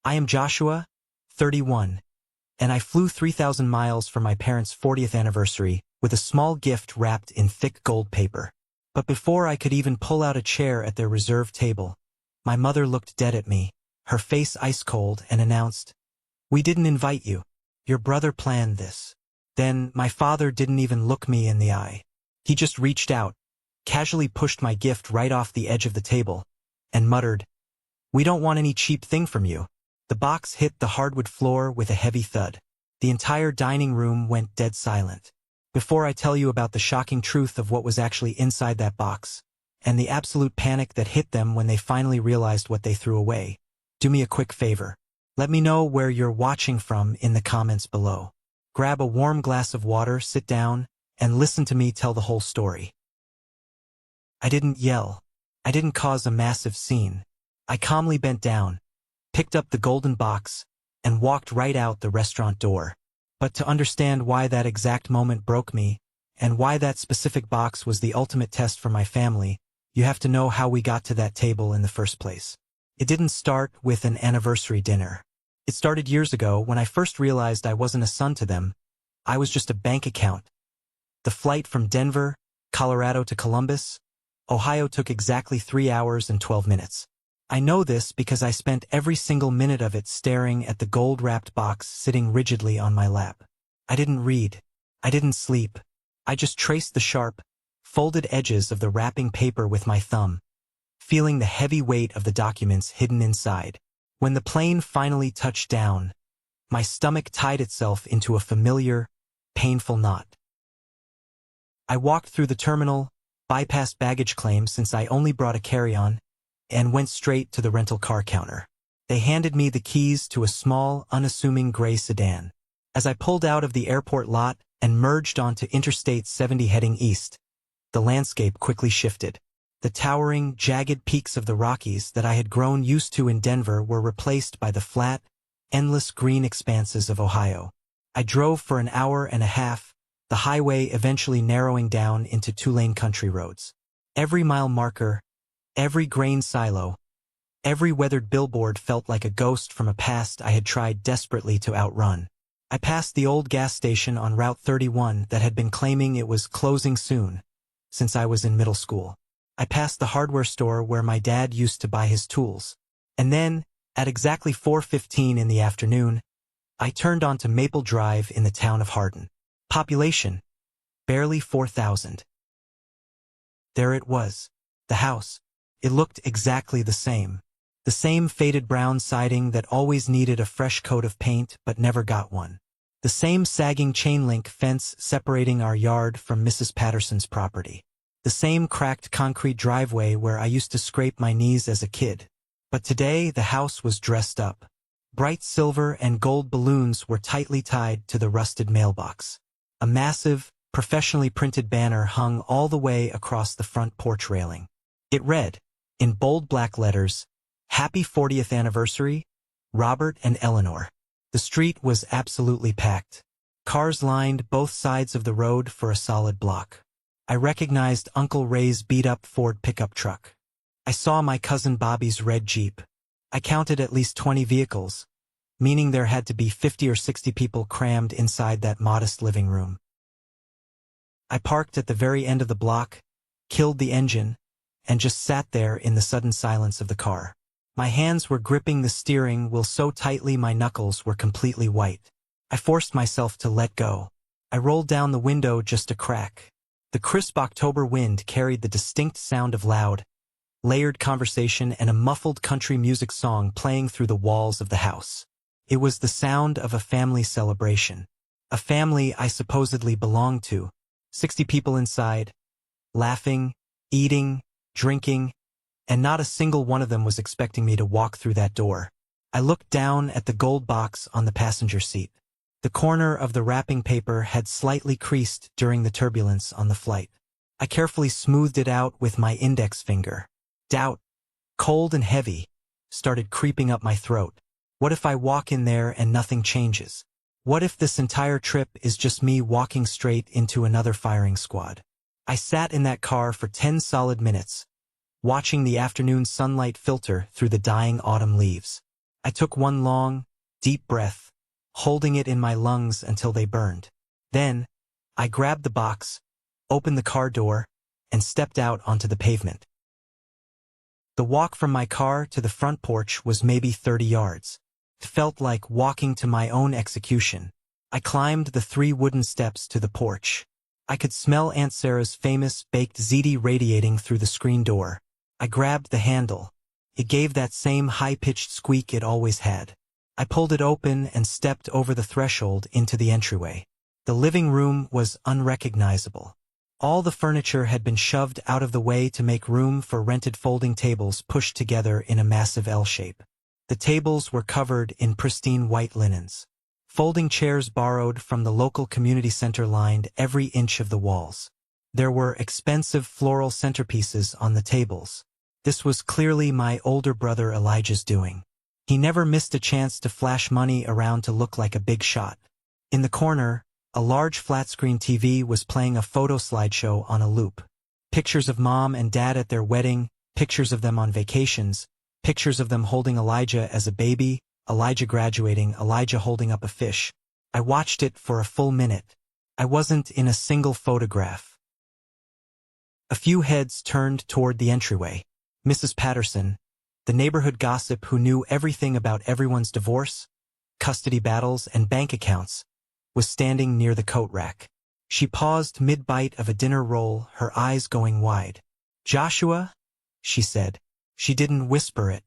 I am Joshua, 31, and I flew 3,000 miles for my parents' 40th anniversary with a small gift wrapped in thick gold paper. But before I could even pull out a chair at their reserved table, my mother looked dead at me, her face ice cold, and announced, "We didn't invite you. Your brother planned this." Then my father didn't even look me in the eye. He just reached out, casually pushed my gift right off the edge of the table, and muttered, "We don't want any cheap thing from you." The box hit the hardwood floor with a heavy thud. The entire dining room went dead silent. Before I tell you about the shocking truth of what was actually inside that box, and the absolute panic that hit them when they finally realized what they threw away, do me a quick favor. Let me know where you're watching from in the comments below. Grab a warm glass of water, sit down, and listen to me tell the whole story. I didn't yell. I didn't cause a massive scene. I calmly bent down, picked up the golden box, and walked right out the restaurant door. But to understand why that exact moment broke me, and why that specific box was the ultimate test for my family, you have to know how we got to that table in the first place. It didn't start with an anniversary dinner. It started years ago when I first realized I wasn't a son to them. I was just a bank account. The flight from Denver, Colorado to Columbus, Ohio took exactly 3 hours and 12 minutes. I know this because I spent every single minute of it staring at the gold-wrapped box sitting rigidly on my lap. I didn't read. I didn't sleep. I just traced the sharp, folded edges of the wrapping paper with my thumb, feeling the heavy weight of the documents hidden inside. When the plane finally touched down, my stomach tied itself into a familiar, painful knot. I walked through the terminal, bypassed baggage claim since I only brought a carry-on, and went straight to the rental car counter. They handed me the keys to a small, unassuming gray sedan. As I pulled out of the airport lot and merged onto Interstate 70 heading east, the landscape quickly shifted. The towering, jagged peaks of the Rockies that I had grown used to in Denver were replaced by the flat, endless green expanses of Ohio. I drove for an hour and a half, the highway eventually narrowing down into 2-lane country roads. Every mile marker, every grain silo, every weathered billboard felt like a ghost from a past I had tried desperately to outrun. I passed the old gas station on Route 31 that had been claiming it was closing soon, since I was in middle school. I passed the hardware store where my dad used to buy his tools. And then, at exactly 4:15 in the afternoon, I turned onto Maple Drive in the town of Hardin. Population, barely 4,000. There it was, the house. It looked exactly the same. The same faded brown siding that always needed a fresh coat of paint but never got one. The same sagging chain-link fence separating our yard from Mrs. Patterson's property. The same cracked concrete driveway where I used to scrape my knees as a kid. But today the house was dressed up. Bright silver and gold balloons were tightly tied to the rusted mailbox. A massive, professionally printed banner hung all the way across the front porch railing. It read, in bold black letters, "Happy 40th Anniversary, Robert and Eleanor." The street was absolutely packed. Cars lined both sides of the road for a solid block. I recognized Uncle Ray's beat-up Ford pickup truck. I saw my cousin Bobby's red Jeep. I counted at least 20 vehicles, meaning there had to be 50 or 60 people crammed inside that modest living room. I parked at the very end of the block, killed the engine, and just sat there in the sudden silence of the car. My hands were gripping the steering wheel so tightly my knuckles were completely white. I forced myself to let go. I rolled down the window just a crack. The crisp October wind carried the distinct sound of loud, layered conversation and a muffled country music song playing through the walls of the house. It was the sound of a family celebration. A family I supposedly belonged to. 60 people inside, laughing, eating, drinking, and not a single one of them was expecting me to walk through that door. I looked down at the gold box on the passenger seat. The corner of the wrapping paper had slightly creased during the turbulence on the flight. I carefully smoothed it out with my index finger. Doubt, cold and heavy, started creeping up my throat. What if I walk in there and nothing changes? What if this entire trip is just me walking straight into another firing squad? I sat in that car for 10 solid minutes, watching the afternoon sunlight filter through the dying autumn leaves. I took one long, deep breath, holding it in my lungs until they burned. Then, I grabbed the box, opened the car door, and stepped out onto the pavement. The walk from my car to the front porch was maybe 30 yards. It felt like walking to my own execution. I climbed the 3 wooden steps to the porch. I could smell Aunt Sarah's famous baked ziti radiating through the screen door. I grabbed the handle. It gave that same high-pitched squeak it always had. I pulled it open and stepped over the threshold into the entryway. The living room was unrecognizable. All the furniture had been shoved out of the way to make room for rented folding tables pushed together in a massive L shape. The tables were covered in pristine white linens. Folding chairs borrowed from the local community center lined every inch of the walls. There were expensive floral centerpieces on the tables. This was clearly my older brother Elijah's doing. He never missed a chance to flash money around to look like a big shot. In the corner, a large flat-screen TV was playing a photo slideshow on a loop. Pictures of Mom and Dad at their wedding, pictures of them on vacations, pictures of them holding Elijah as a baby, Elijah graduating, Elijah holding up a fish. I watched it for a full minute. I wasn't in a single photograph. A few heads turned toward the entryway. Mrs. Patterson, the neighborhood gossip who knew everything about everyone's divorce, custody battles, and bank accounts, was standing near the coat rack. She paused mid-bite of a dinner roll, her eyes going wide. "Joshua?" she said. She didn't whisper it.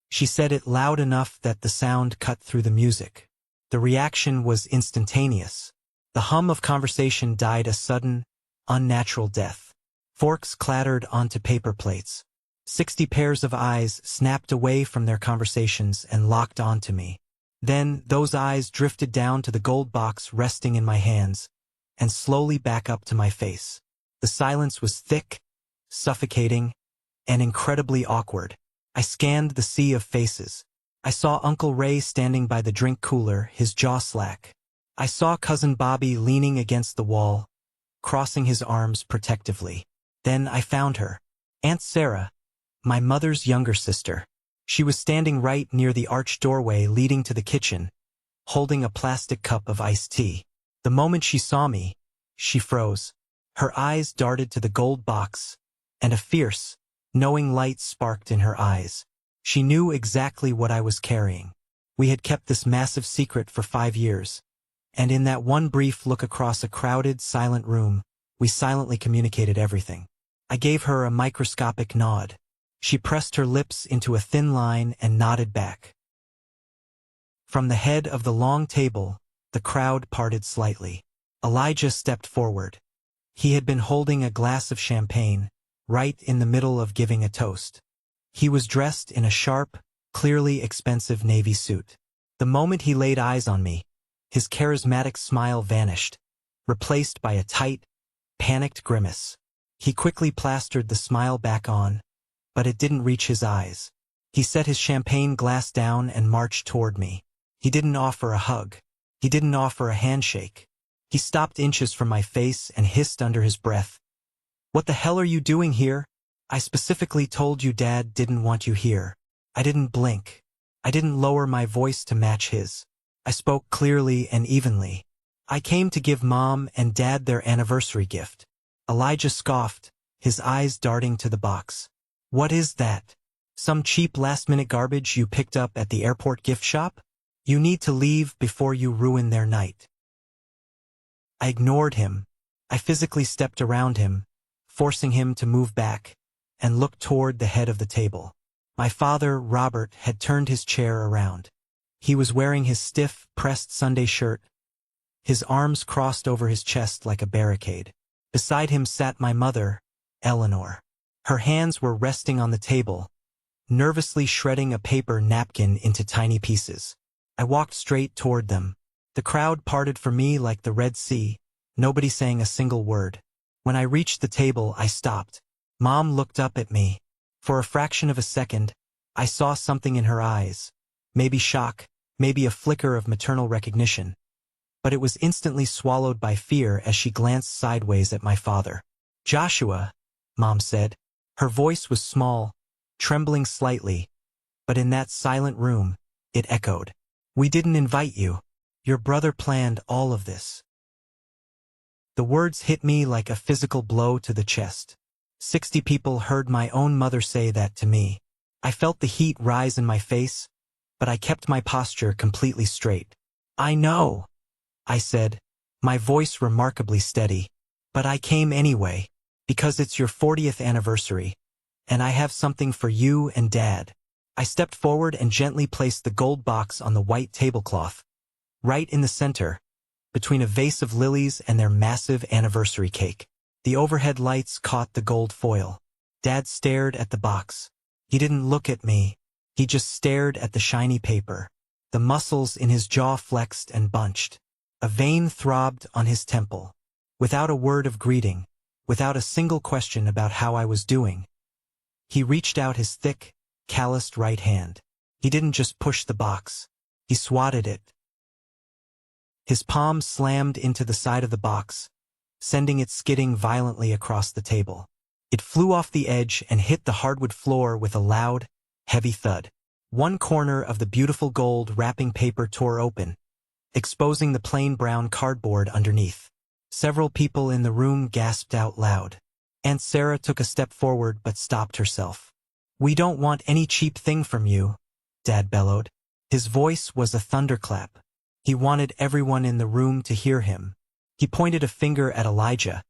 She said it loud enough that the sound cut through the music. The reaction was instantaneous. The hum of conversation died a sudden, unnatural death. Forks clattered onto paper plates. 60 pairs of eyes snapped away from their conversations and locked onto me. Then those eyes drifted down to the gold box resting in my hands, and slowly back up to my face. The silence was thick, suffocating, and incredibly awkward. I scanned the sea of faces. I saw Uncle Ray standing by the drink cooler, his jaw slack. I saw Cousin Bobby leaning against the wall, crossing his arms protectively. Then I found her. Aunt Sarah, my mother's younger sister. She was standing right near the arched doorway leading to the kitchen, holding a plastic cup of iced tea. The moment she saw me, she froze. Her eyes darted to the gold box, and a fierce, knowing light sparked in her eyes. She knew exactly what I was carrying. We had kept this massive secret for 5 years, and in that one brief look across a crowded, silent room, we silently communicated everything. I gave her a microscopic nod. She pressed her lips into a thin line and nodded back. From the head of the long table, the crowd parted slightly. Elijah stepped forward. He had been holding a glass of champagne, right in the middle of giving a toast. He was dressed in a sharp, clearly expensive navy suit. The moment he laid eyes on me, his charismatic smile vanished, replaced by a tight, panicked grimace. He quickly plastered the smile back on, but it didn't reach his eyes. He set his champagne glass down and marched toward me. He didn't offer a hug. He didn't offer a handshake. He stopped inches from my face and hissed under his breath, "What the hell are you doing here? I specifically told you Dad didn't want you here." I didn't blink. I didn't lower my voice to match his. I spoke clearly and evenly. "I came to give Mom and Dad their anniversary gift." Elijah scoffed, his eyes darting to the box. "What is that? Some cheap last-minute garbage you picked up at the airport gift shop? You need to leave before you ruin their night." I ignored him. I physically stepped around him, forcing him to move back, and looked toward the head of the table. My father, Robert, had turned his chair around. He was wearing his stiff, pressed Sunday shirt, his arms crossed over his chest like a barricade. Beside him sat my mother, Eleanor. Her hands were resting on the table, nervously shredding a paper napkin into tiny pieces. I walked straight toward them. The crowd parted for me like the Red Sea, nobody saying a single word. When I reached the table, I stopped. Mom looked up at me. For a fraction of a second, I saw something in her eyes. Maybe shock, maybe a flicker of maternal recognition. But it was instantly swallowed by fear as she glanced sideways at my father. "Joshua," Mom said. Her voice was small, trembling slightly, but in that silent room, it echoed. We didn't invite you. Your brother planned all of this. The words hit me like a physical blow to the chest. 60 people heard my own mother say that to me. I felt the heat rise in my face, but I kept my posture completely straight. I know, I said, my voice remarkably steady. But I came anyway, because it's your 40th anniversary, and I have something for you and Dad. I stepped forward and gently placed the gold box on the white tablecloth, right in the center, between a vase of lilies and their massive anniversary cake. The overhead lights caught the gold foil. Dad stared at the box. He didn't look at me. He just stared at the shiny paper. The muscles in his jaw flexed and bunched. A vein throbbed on his temple. Without a word of greeting, without a single question about how I was doing, he reached out his thick, calloused right hand. He didn't just push the box. He swatted it. His palm slammed into the side of the box, sending it skidding violently across the table. It flew off the edge and hit the hardwood floor with a loud, heavy thud. One corner of the beautiful gold wrapping paper tore open, exposing the plain brown cardboard underneath. Several people in the room gasped out loud. Aunt Sarah took a step forward but stopped herself. We don't want any cheap thing from you, Dad bellowed. His voice was a thunderclap. He wanted everyone in the room to hear him. He pointed a finger at Elijah,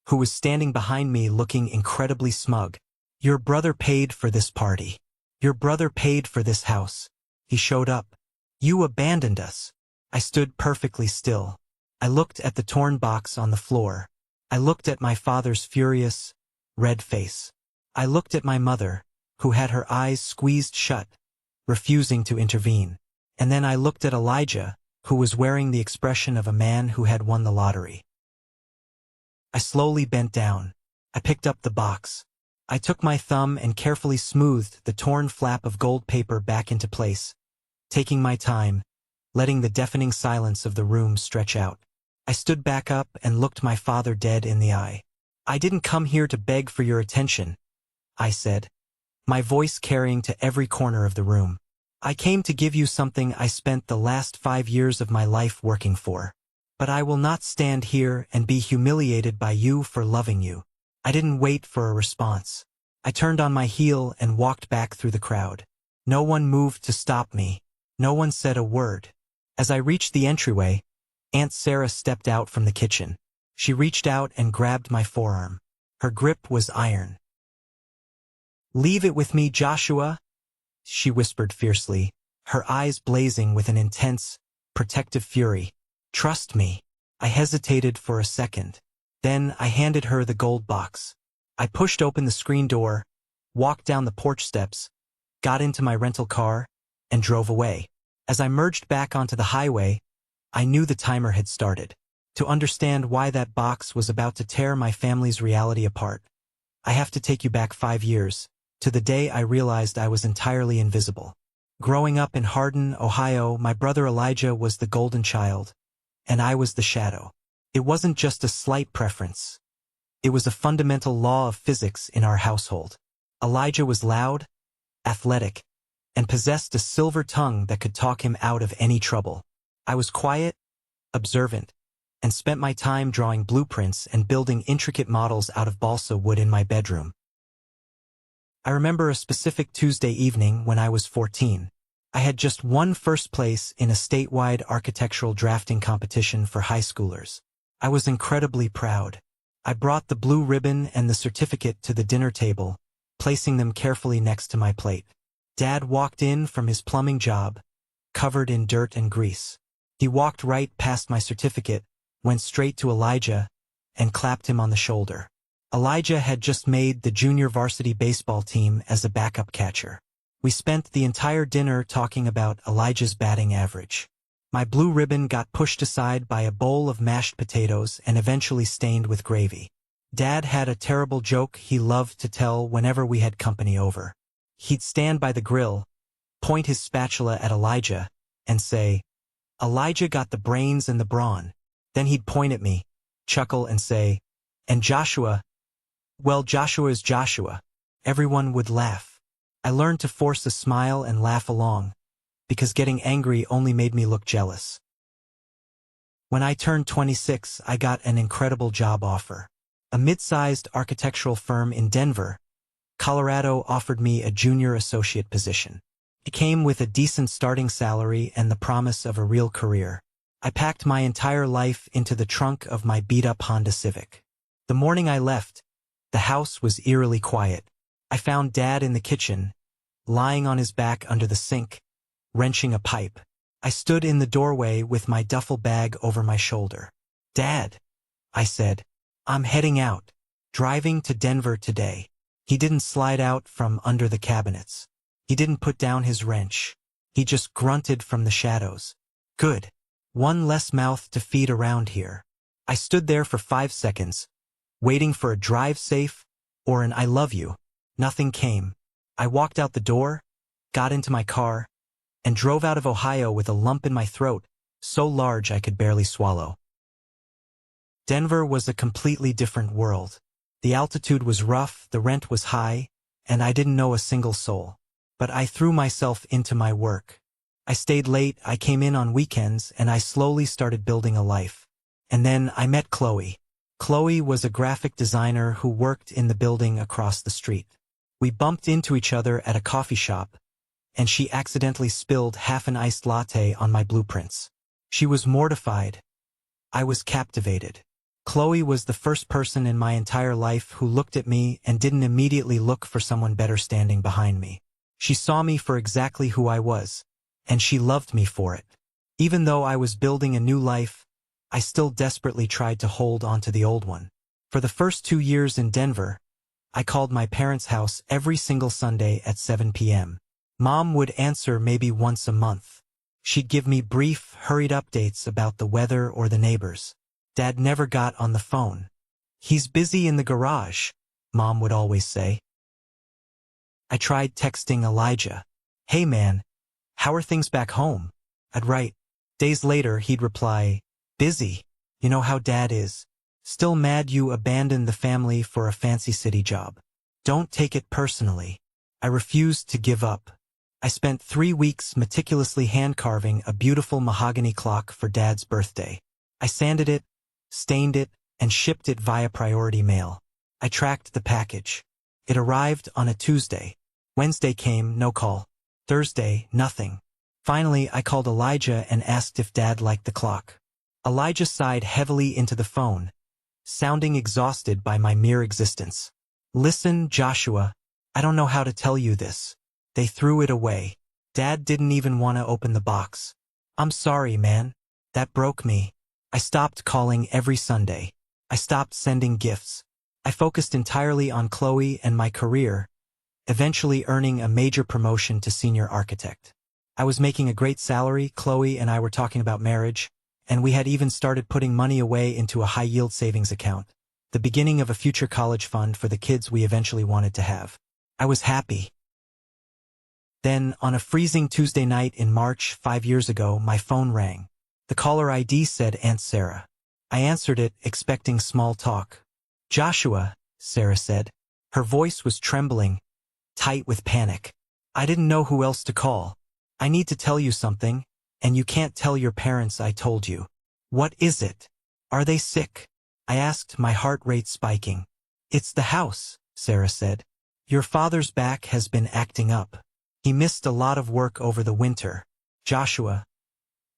who was standing behind me looking incredibly smug. Your brother paid for this party. Your brother paid for this house. He showed up. You abandoned us. I stood perfectly still. I looked at the torn box on the floor. I looked at my father's furious, red face. I looked at my mother, who had her eyes squeezed shut, refusing to intervene. And then I looked at Elijah, who was wearing the expression of a man who had won the lottery. I slowly bent down. I picked up the box. I took my thumb and carefully smoothed the torn flap of gold paper back into place, taking my time, letting the deafening silence of the room stretch out. I stood back up and looked my father dead in the eye. I didn't come here to beg for your attention, I said, my voice carrying to every corner of the room. I came to give you something I spent the last 5 years of my life working for. But I will not stand here and be humiliated by you for loving you. I didn't wait for a response. I turned on my heel and walked back through the crowd. No one moved to stop me. No one said a word. As I reached the entryway, Aunt Sarah stepped out from the kitchen. She reached out and grabbed my forearm. Her grip was iron. Leave it with me, Joshua, she whispered fiercely, her eyes blazing with an intense, protective fury. Trust me. I hesitated for a second. Then I handed her the gold box. I pushed open the screen door, walked down the porch steps, got into my rental car, and drove away. As I merged back onto the highway, I knew the timer had started. To understand why that box was about to tear my family's reality apart, I have to take you back 5 years, to the day I realized I was entirely invisible. Growing up in Hardin, Ohio, my brother Elijah was the golden child, and I was the shadow. It wasn't just a slight preference. It was a fundamental law of physics in our household. Elijah was loud, athletic, and possessed a silver tongue that could talk him out of any trouble. I was quiet, observant, and spent my time drawing blueprints and building intricate models out of balsa wood in my bedroom. I remember a specific Tuesday evening when I was 14. I had just won first place in a statewide architectural drafting competition for high schoolers. I was incredibly proud. I brought the blue ribbon and the certificate to the dinner table, placing them carefully next to my plate. Dad walked in from his plumbing job, covered in dirt and grease. He walked right past my certificate, went straight to Elijah, and clapped him on the shoulder. Elijah had just made the junior varsity baseball team as a backup catcher. We spent the entire dinner talking about Elijah's batting average. My blue ribbon got pushed aside by a bowl of mashed potatoes and eventually stained with gravy. Dad had a terrible joke he loved to tell whenever we had company over. He'd stand by the grill, point his spatula at Elijah, and say, "Elijah got the brains and the brawn." Then he'd point at me, chuckle and say, "And Joshua, well, Joshua is Joshua." Everyone would laugh. I learned to force a smile and laugh along, because getting angry only made me look jealous. When I turned 26, I got an incredible job offer. A mid-sized architectural firm in Denver, Colorado offered me a junior associate position. It came with a decent starting salary and the promise of a real career. I packed my entire life into the trunk of my beat-up Honda Civic. The morning I left, the house was eerily quiet. I found Dad in the kitchen, lying on his back under the sink, wrenching a pipe. I stood in the doorway with my duffel bag over my shoulder. "Dad," I said, "I'm heading out, driving to Denver today." He didn't slide out from under the cabinets. He didn't put down his wrench. He just grunted from the shadows. "Good. One less mouth to feed around here." I stood there for 5 seconds, waiting for a "drive safe" or an "I love you." Nothing came. I walked out the door, got into my car, and drove out of Ohio with a lump in my throat, so large I could barely swallow. Denver was a completely different world. The altitude was rough, the rent was high, and I didn't know a single soul. But I threw myself into my work. I stayed late, I came in on weekends, and I slowly started building a life. And then I met Chloe. Chloe was a graphic designer who worked in the building across the street. We bumped into each other at a coffee shop, and she accidentally spilled half an iced latte on my blueprints. She was mortified. I was captivated. Chloe was the first person in my entire life who looked at me and didn't immediately look for someone better standing behind me. She saw me for exactly who I was, and she loved me for it. Even though I was building a new life, I still desperately tried to hold onto the old one. For the first 2 years in Denver, I called my parents' house every single Sunday at 7 p.m. Mom would answer maybe once a month. She'd give me brief, hurried updates about the weather or the neighbors. Dad never got on the phone. "He's busy in the garage," Mom would always say. I tried texting Elijah. "Hey man, how are things back home?" I'd write. Days later, he'd reply, "Busy. You know how Dad is. Still mad you abandoned the family for a fancy city job. Don't take it personally." I refused to give up. I spent 3 weeks meticulously hand-carving a beautiful mahogany clock for Dad's birthday. I sanded it, stained it, and shipped it via priority mail. I tracked the package. It arrived on a Tuesday. Wednesday came, no call. Thursday, nothing. Finally, I called Elijah and asked if Dad liked the clock. Elijah sighed heavily into the phone, sounding exhausted by my mere existence. "Listen, Joshua, I don't know how to tell you this. They threw it away. Dad didn't even want to open the box. I'm sorry, man. That broke me. I stopped calling every Sunday. I stopped sending gifts. I focused entirely on Chloe and my career, eventually earning a major promotion to senior architect. I was making a great salary, Chloe and I were talking about marriage, and we had even started putting money away into a high-yield savings account, the beginning of a future college fund for the kids we eventually wanted to have. I was happy. Then, on a freezing Tuesday night in March 5 years ago, my phone rang. The caller ID said Aunt Sarah. I answered it, expecting small talk. "Joshua," Sarah said. Her voice was trembling, tight with panic. I didn't know who else to call. "I need to tell you something, and you can't tell your parents I told you." "What is it? Are they sick?" I asked, my heart rate spiking. "It's the house," Sarah said. "Your father's back has been acting up. He missed a lot of work over the winter. Joshua,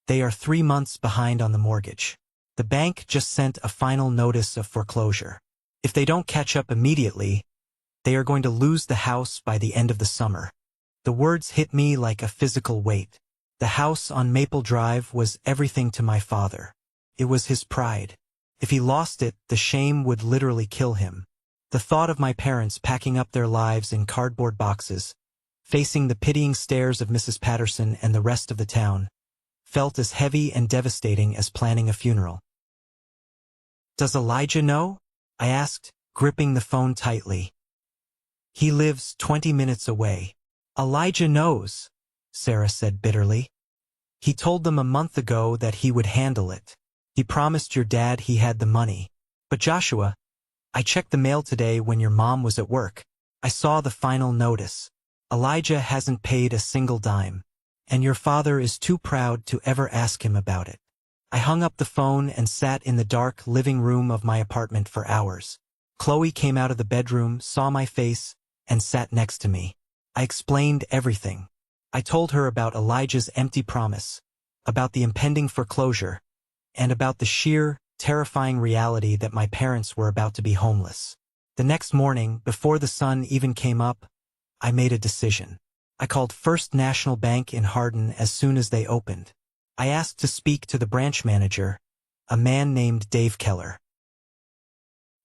they are 3 months behind on the mortgage. The bank just sent a final notice of foreclosure. If they don't catch up immediately, they are going to lose the house by the end of the summer." The words hit me like a physical weight. The house on Maple Drive was everything to my father. It was his pride. If he lost it, the shame would literally kill him. The thought of my parents packing up their lives in cardboard boxes, facing the pitying stares of Mrs. Patterson and the rest of the town, felt as heavy and devastating as planning a funeral. "Does Elijah know?" I asked, gripping the phone tightly. "He lives 20 minutes away." "Elijah knows," Sarah said bitterly. "He told them a month ago that he would handle it. He promised your dad he had the money. But Joshua, I checked the mail today when your mom was at work. I saw the final notice. Elijah hasn't paid a single dime. and your father is too proud to ever ask him about it. I hung up the phone and sat in the dark living room of my apartment for hours. Chloe came out of the bedroom, saw my face, and sat next to me. I explained everything. I told her about Elijah's empty promise, about the impending foreclosure, and about the sheer, terrifying reality that my parents were about to be homeless. The next morning, before the sun even came up, I made a decision. I called First National Bank in Hardin as soon as they opened. I asked to speak to the branch manager, a man named Dave Keller.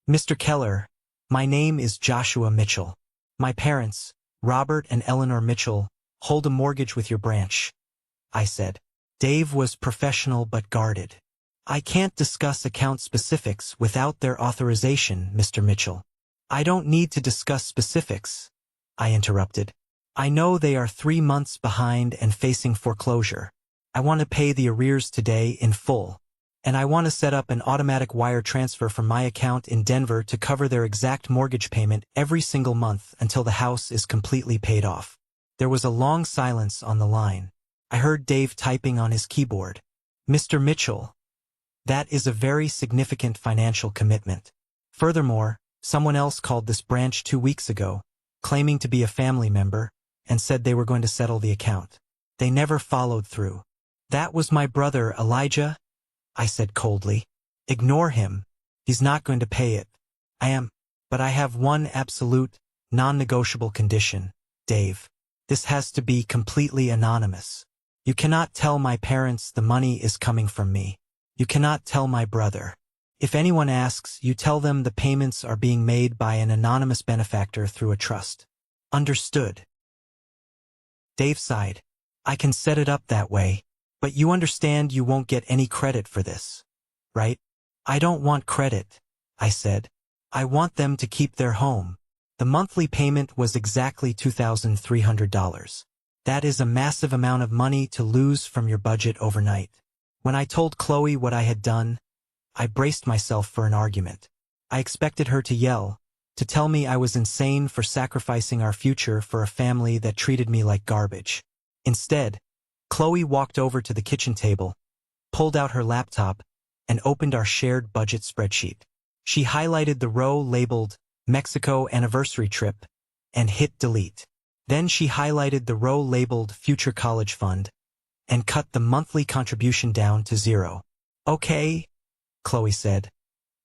Mr. Keller, my name is Joshua Mitchell. My parents, Robert and Eleanor Mitchell, hold a mortgage with your branch, I said. Dave was professional but guarded. I can't discuss account specifics without their authorization, Mr. Mitchell. I don't need to discuss specifics, I interrupted. I know they are 3 months behind and facing foreclosure. I want to pay the arrears today in full, and I want to set up an automatic wire transfer from my account in Denver to cover their exact mortgage payment every single month until the house is completely paid off. There was a long silence on the line. I heard Dave typing on his keyboard. Mr. Mitchell, that is a very significant financial commitment. Furthermore, someone else called this branch 2 weeks ago, claiming to be a family member, and said they were going to settle the account. They never followed through. That was my brother, Elijah, I said coldly. Ignore him. He's not going to pay it. But I have one absolute, non-negotiable condition, Dave. This has to be completely anonymous. You cannot tell my parents the money is coming from me. You cannot tell my brother. If anyone asks, you tell them the payments are being made by an anonymous benefactor through a trust. Understood? Dave sighed. I can set it up that way. But you understand you won't get any credit for this, right? I don't want credit, I said. I want them to keep their home. The monthly payment was exactly $2,300. That is a massive amount of money to lose from your budget overnight. When I told Chloe what I had done, I braced myself for an argument. I expected her to yell, to tell me I was insane for sacrificing our future for a family that treated me like garbage. Instead, Chloe walked over to the kitchen table, pulled out her laptop, and opened our shared budget spreadsheet. She highlighted the row labeled Mexico Anniversary Trip and hit delete. Then she highlighted the row labeled Future College Fund and cut the monthly contribution down to 0. Okay, Chloe said,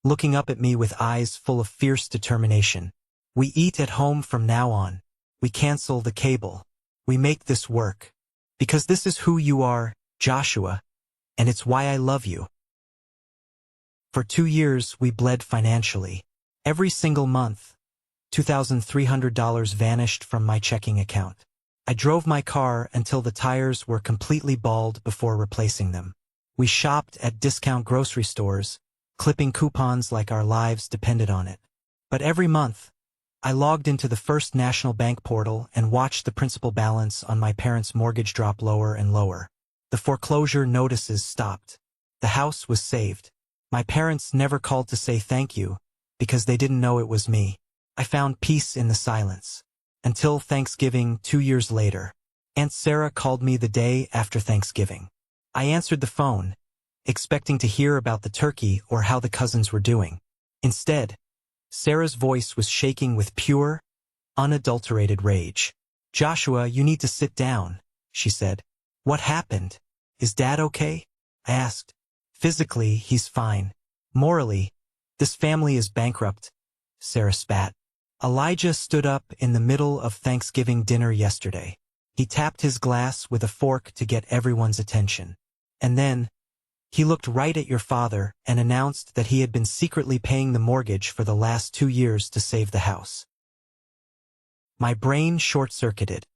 looking up at me with eyes full of fierce determination. We eat at home from now on. We cancel the cable. We make this work. Because this is who you are, Joshua, and it's why I love you. For 2 years, we bled financially. Every single month, $2,300 vanished from my checking account. I drove my car until the tires were completely bald before replacing them. We shopped at discount grocery stores, clipping coupons like our lives depended on it. But every month, I logged into the First National Bank portal and watched the principal balance on my parents' mortgage drop lower and lower. The foreclosure notices stopped. The house was saved. My parents never called to say thank you, because they didn't know it was me. I found peace in the silence. Until Thanksgiving 2 years later. Aunt Sarah called me the day after Thanksgiving. I answered the phone, expecting to hear about the turkey or how the cousins were doing. Instead, Sarah's voice was shaking with pure, unadulterated rage. Joshua, you need to sit down, she said. What happened? Is Dad okay? I asked. Physically, he's fine. Morally, this family is bankrupt, Sarah spat. Elijah stood up in the middle of Thanksgiving dinner yesterday. He tapped his glass with a fork to get everyone's attention. And then, he looked right at your father and announced that he had been secretly paying the mortgage for the last 2 years to save the house. My brain short-circuited.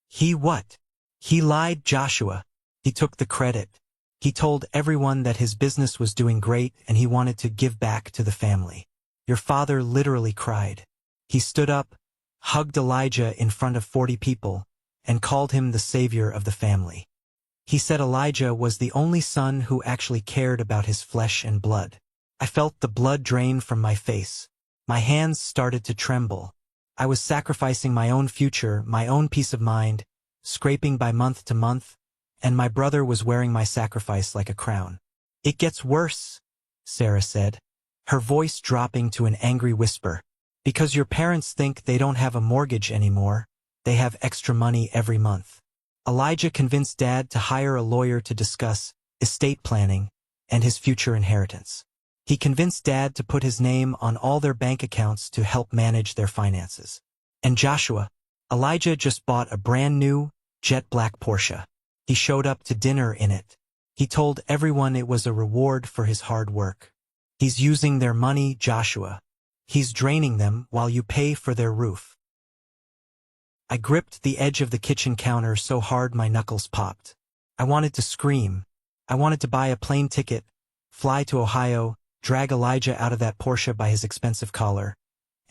He what? He lied, Joshua. He took the credit. He told everyone that his business was doing great and he wanted to give back to the family. Your father literally cried. He stood up, hugged Elijah in front of 40 people, and called him the savior of the family. He said Elijah was the only son who actually cared about his flesh and blood. I felt the blood drain from my face. My hands started to tremble. I was sacrificing my own future, my own peace of mind, scraping by month to month, and my brother was wearing my sacrifice like a crown. It gets worse, Sarah said, her voice dropping to an angry whisper. Because your parents think they don't have a mortgage anymore, they have extra money every month. Elijah convinced Dad to hire a lawyer to discuss estate planning and his future inheritance. He convinced Dad to put his name on all their bank accounts to help manage their finances. And Joshua, Elijah just bought a brand new, jet black Porsche. He showed up to dinner in it. He told everyone it was a reward for his hard work. He's using their money, Joshua. He's draining them while you pay for their roof. I gripped the edge of the kitchen counter so hard my knuckles popped. I wanted to scream. I wanted to buy a plane ticket, fly to Ohio, drag Elijah out of that Porsche by his expensive collar,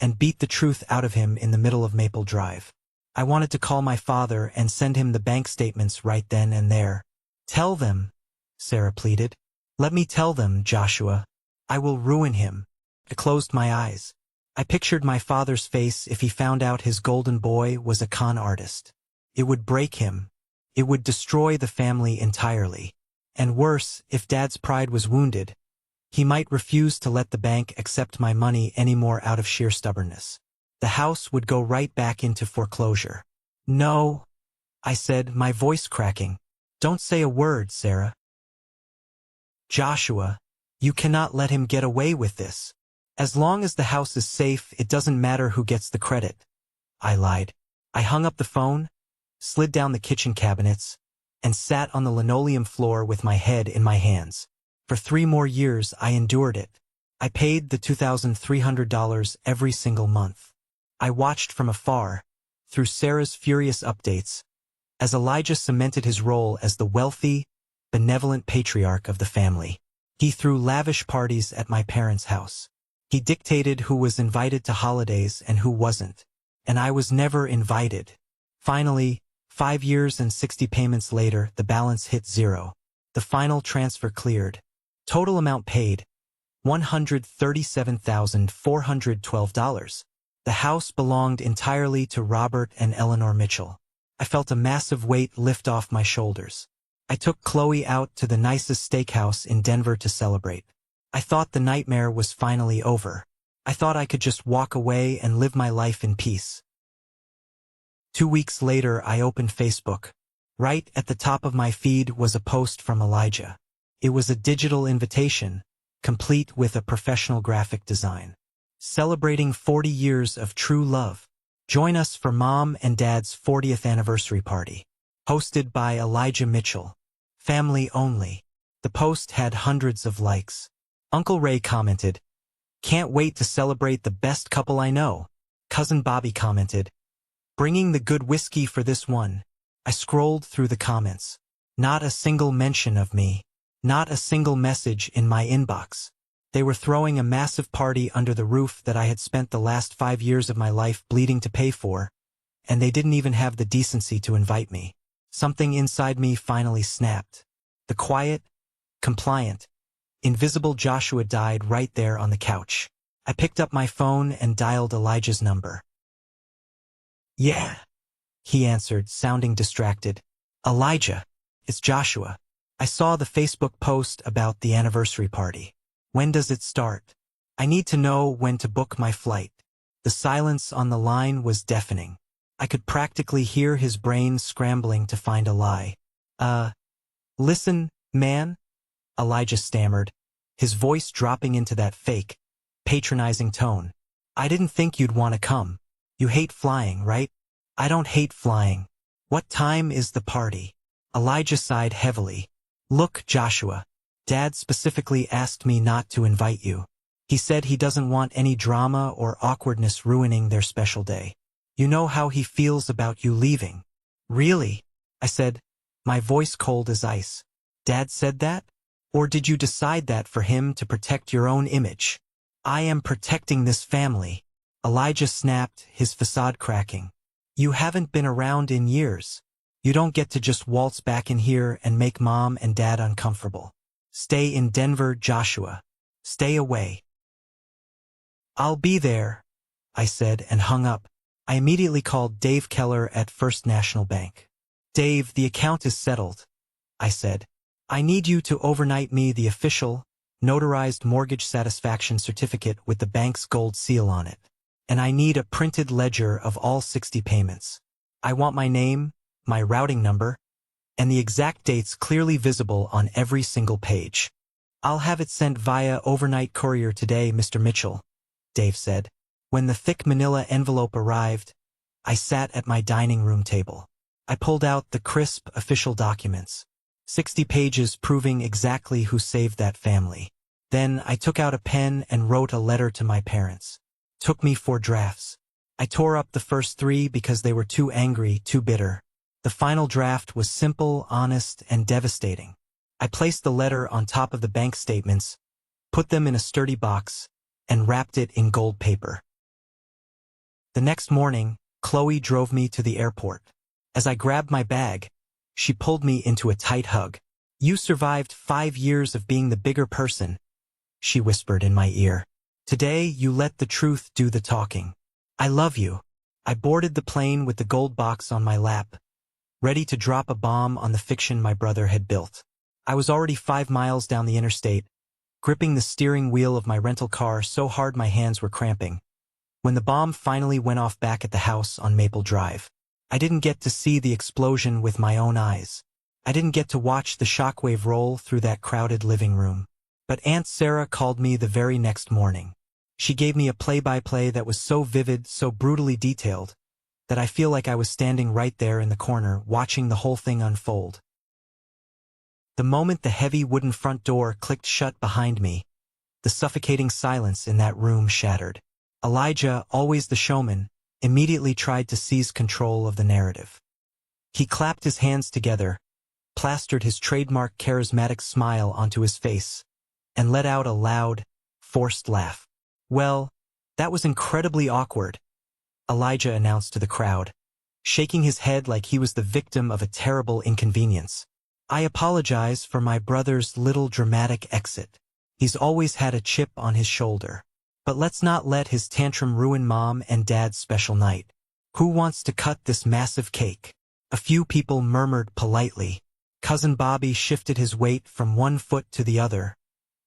and beat the truth out of him in the middle of Maple Drive. I wanted to call my father and send him the bank statements right then and there. Tell them, Sarah pleaded. Let me tell them, Joshua. I will ruin him. I closed my eyes. I pictured my father's face if he found out his golden boy was a con artist. It would break him. It would destroy the family entirely. And worse, if Dad's pride was wounded, he might refuse to let the bank accept my money anymore out of sheer stubbornness. The house would go right back into foreclosure. No, I said, my voice cracking. Don't say a word, Sarah. Joshua, you cannot let him get away with this. As long as the house is safe, it doesn't matter who gets the credit. I lied. I hung up the phone, slid down the kitchen cabinets, and sat on the linoleum floor with my head in my hands. For 3 more years, I endured it. I paid the $2,300 every single month. I watched from afar, through Sarah's furious updates, as Elijah cemented his role as the wealthy, benevolent patriarch of the family. He threw lavish parties at my parents' house. He dictated who was invited to holidays and who wasn't, and I was never invited. Finally, 5 years and 60 payments later, the balance hit zero. The final transfer cleared. Total amount paid, $137,412. The house belonged entirely to Robert and Eleanor Mitchell. I felt a massive weight lift off my shoulders. I took Chloe out to the nicest steakhouse in Denver to celebrate. I thought the nightmare was finally over. I thought I could just walk away and live my life in peace. 2 weeks later, I opened Facebook. Right at the top of my feed was a post from Elijah. It was a digital invitation, complete with a professional graphic design. Celebrating 40 years of true love. Join us for Mom and Dad's 40th anniversary party. Hosted by Elijah Mitchell. Family only. The post had hundreds of likes. Uncle Ray commented, "Can't wait to celebrate the best couple I know." Cousin Bobby commented, "Bringing the good whiskey for this one." I scrolled through the comments. Not a single mention of me. Not a single message in my inbox. They were throwing a massive party under the roof that I had spent the last 5 years of my life bleeding to pay for, and they didn't even have the decency to invite me. Something inside me finally snapped. The quiet, compliant, invisible Joshua died right there on the couch. I picked up my phone and dialed Elijah's number. "Yeah," he answered, sounding distracted. "Elijah, it's Joshua. I saw the Facebook post about the anniversary party. When does it start? I need to know when to book my flight." The silence on the line was deafening. I could practically hear his brain scrambling to find a lie. Listen, man," Elijah stammered, his voice dropping into that fake, patronizing tone. "I didn't think you'd want to come. You hate flying, right?" "I don't hate flying. What time is the party?" Elijah sighed heavily. "Look, Joshua, Dad specifically asked me not to invite you. He said he doesn't want any drama or awkwardness ruining their special day. You know how he feels about you leaving." "Really?" I said, my voice cold as ice. "Dad said that? Or did you decide that for him to protect your own image?" "I am protecting this family," Elijah snapped, his facade cracking. "You haven't been around in years. You don't get to just waltz back in here and make Mom and Dad uncomfortable. Stay in Denver, Joshua. Stay away." "I'll be there," I said and hung up. I immediately called Dave Keller at First National Bank. "Dave, the account is settled. I said. I need you to overnight me the official, notarized mortgage satisfaction certificate with the bank's gold seal on it. And I need a printed ledger of all 60 payments. I want my name, my routing number, and the exact dates clearly visible on every single page. I'll have it sent via overnight courier today, Mr. Mitchell, Dave said. When the thick manila envelope arrived, I sat at my dining room table. I pulled out the crisp official documents, 60 pages proving exactly who saved that family. Then I took out a pen and wrote a letter to my parents. Took me 4 drafts. I tore up the first 3 because they were too angry, too bitter. The final draft was simple, honest, and devastating. I placed the letter on top of the bank statements, put them in a sturdy box, and wrapped it in gold paper. The next morning, Chloe drove me to the airport. As I grabbed my bag, she pulled me into a tight hug. You survived 5 years of being the bigger person, she whispered in my ear. Today, you let the truth do the talking. I love you. I boarded the plane with the gold box on my lap, ready to drop a bomb on the fiction my brother had built. I was already 5 miles down the interstate, gripping the steering wheel of my rental car so hard my hands were cramping, when the bomb finally went off back at the house on Maple Drive. I didn't get to see the explosion with my own eyes. I didn't get to watch the shockwave roll through that crowded living room. But Aunt Sarah called me the very next morning. She gave me a play-by-play that was so vivid, so brutally detailed, that I feel like I was standing right there in the corner watching the whole thing unfold. The moment the heavy wooden front door clicked shut behind me, the suffocating silence in that room shattered. Elijah, always the showman, immediately tried to seize control of the narrative. He clapped his hands together, plastered his trademark charismatic smile onto his face, and let out a loud, forced laugh. Well, that was incredibly awkward, Elijah announced to the crowd, shaking his head like he was the victim of a terrible inconvenience. I apologize for my brother's little dramatic exit. He's always had a chip on his shoulder. But let's not let his tantrum ruin Mom and Dad's special night. Who wants to cut this massive cake? A few people murmured politely. Cousin Bobby shifted his weight from one foot to the other,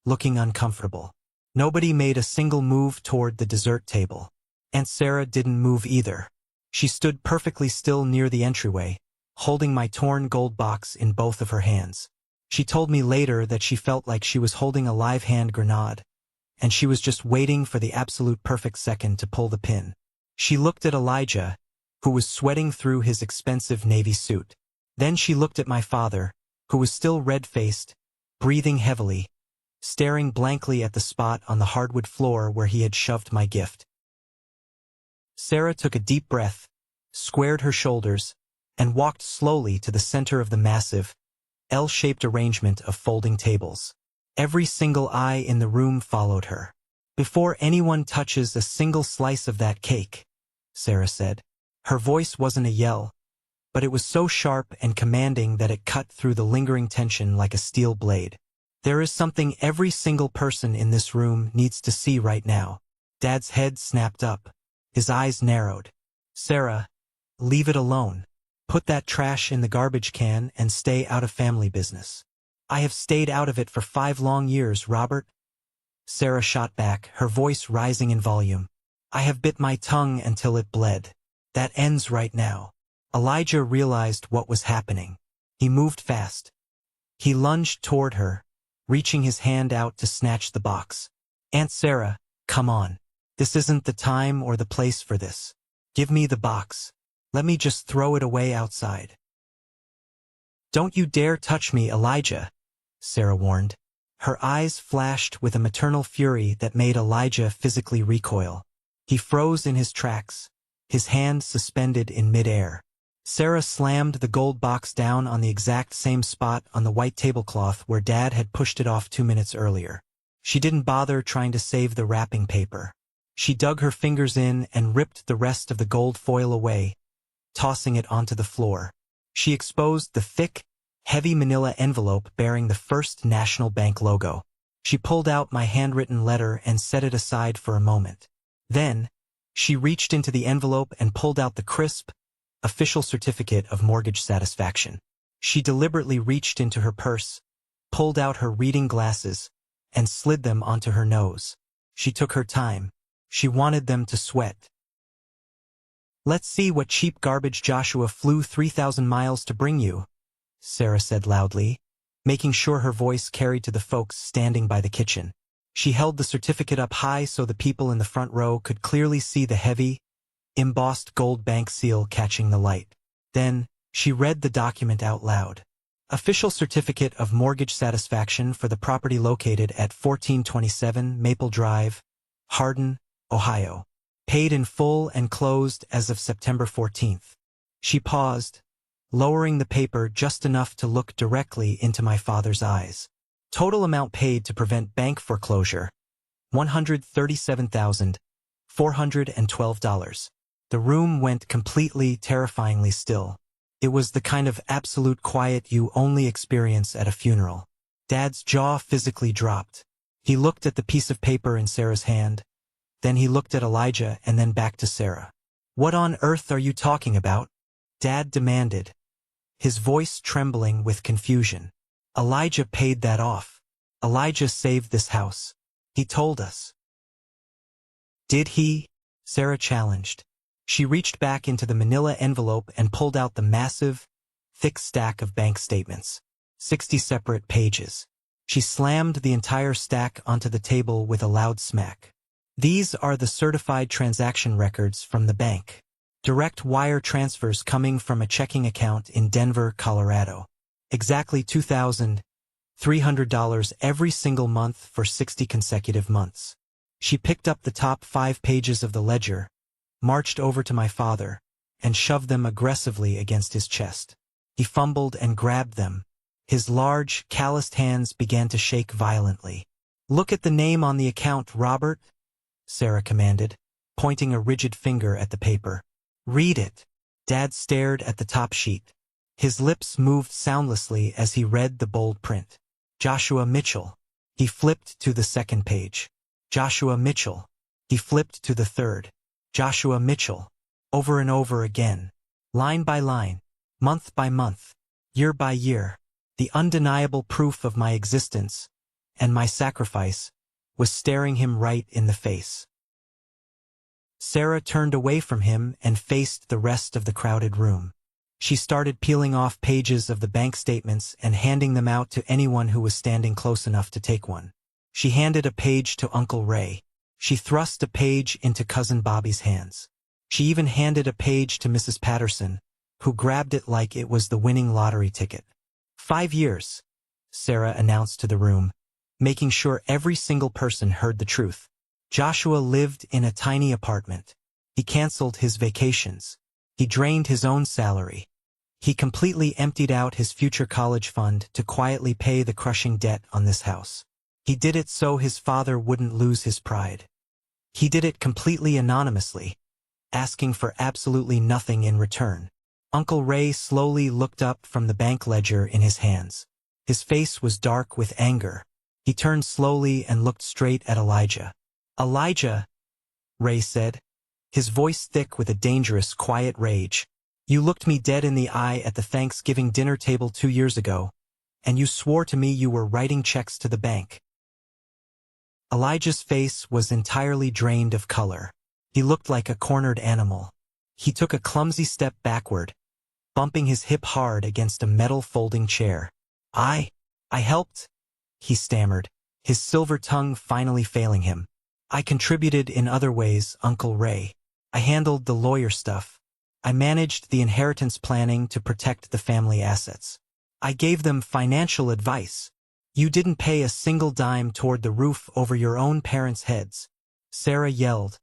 looking uncomfortable. Nobody made a single move toward the dessert table. Aunt Sarah didn't move either. She stood perfectly still near the entryway, holding my torn gold box in both of her hands. She told me later that she felt like she was holding a live hand grenade, and she was just waiting for the absolute perfect second to pull the pin. She looked at Elijah, who was sweating through his expensive navy suit. Then she looked at my father, who was still red-faced, breathing heavily, staring blankly at the spot on the hardwood floor where he had shoved my gift. Sarah took a deep breath, squared her shoulders, and walked slowly to the center of the massive, L-shaped arrangement of folding tables. Every single eye in the room followed her. Before anyone touches a single slice of that cake, Sarah said. Her voice wasn't a yell, but it was so sharp and commanding that it cut through the lingering tension like a steel blade. There is something every single person in this room needs to see right now. Dad's head snapped up. His eyes narrowed. Sarah, leave it alone. Put that trash in the garbage can and stay out of family business. I have stayed out of it for 5 long years, Robert. Sarah shot back, her voice rising in volume. I have bit my tongue until it bled. That ends right now. Elijah realized what was happening. He moved fast. He lunged toward her, reaching his hand out to snatch the box. Aunt Sarah, come on. This isn't the time or the place for this. Give me the box. Let me just throw it away outside. Don't you dare touch me, Elijah, Sarah warned. Her eyes flashed with a maternal fury that made Elijah physically recoil. He froze in his tracks, his hand suspended in midair. Sarah slammed the gold box down on the exact same spot on the white tablecloth where Dad had pushed it off 2 minutes earlier. She didn't bother trying to save the wrapping paper. She dug her fingers in and ripped the rest of the gold foil away, tossing it onto the floor. She exposed the thick, heavy manila envelope bearing the First National Bank logo. She pulled out my handwritten letter and set it aside for a moment. Then, she reached into the envelope and pulled out the crisp, official certificate of mortgage satisfaction. She deliberately reached into her purse, pulled out her reading glasses, and slid them onto her nose. She took her time. She wanted them to sweat. "Let's see what cheap garbage Joshua flew 3,000 miles to bring you," Sarah said loudly, making sure her voice carried to the folks standing by the kitchen. She held the certificate up high so the people in the front row could clearly see the heavy, embossed gold bank seal catching the light. Then, she read the document out loud. "Official Certificate of Mortgage Satisfaction for the property located at 1427 Maple Drive, Hardin, Ohio. Paid in full and closed as of September 14th. She paused, lowering the paper just enough to look directly into my father's eyes. "Total amount paid to prevent bank foreclosure, $137,412. The room went completely, terrifyingly still. It was the kind of absolute quiet you only experience at a funeral. Dad's jaw physically dropped. He looked at the piece of paper in Sarah's hand. Then he looked at Elijah and then back to Sarah. "What on earth are you talking about?" Dad demanded, his voice trembling with confusion. "Elijah paid that off. Elijah saved this house. He told us." "Did he?" Sarah challenged. She reached back into the manila envelope and pulled out the massive, thick stack of bank statements. 60 separate pages. She slammed the entire stack onto the table with a loud smack. "These are the certified transaction records from the bank. Direct wire transfers coming from a checking account in Denver, Colorado. Exactly $2,300 every single month for 60 consecutive months." She picked up the top 5 pages of the ledger, marched over to my father, and shoved them aggressively against his chest. He fumbled and grabbed them. His large, calloused hands began to shake violently. "Look at the name on the account, Robert," Sarah commanded, pointing a rigid finger at the paper. "Read it." Dad stared at the top sheet. His lips moved soundlessly as he read the bold print. "Joshua Mitchell." He flipped to the second page. "Joshua Mitchell." He flipped to the third. "Joshua Mitchell." Over and over again. Line by line. Month by month. Year by year. The undeniable proof of my existence, and my sacrifice, was staring him right in the face. Sarah turned away from him and faced the rest of the crowded room. She started peeling off pages of the bank statements and handing them out to anyone who was standing close enough to take one. She handed a page to Uncle Ray. She thrust a page into Cousin Bobby's hands. She even handed a page to Mrs. Patterson, who grabbed it like it was the winning lottery ticket. 5 years, Sarah announced to the room, making sure every single person heard the truth. Joshua lived in a tiny apartment. He canceled his vacations. He drained his own salary. He completely emptied out his future college fund to quietly pay the crushing debt on this house. He did it so his father wouldn't lose his pride. He did it completely anonymously, asking for absolutely nothing in return. Uncle Ray slowly looked up from the bank ledger in his hands. His face was dark with anger. He turned slowly and looked straight at Elijah. "Elijah," Ray said, his voice thick with a dangerous, quiet rage. "You looked me dead in the eye at the Thanksgiving dinner table 2 years ago, and you swore to me you were writing checks to the bank." Elijah's face was entirely drained of color. He looked like a cornered animal. He took a clumsy step backward, bumping his hip hard against a metal folding chair. I helped," he stammered, his silver tongue finally failing him. "I contributed in other ways, Uncle Ray. I handled the lawyer stuff. I managed the inheritance planning to protect the family assets. I gave them financial advice. You didn't pay a single dime toward the roof over your own parents' heads," Sarah yelled,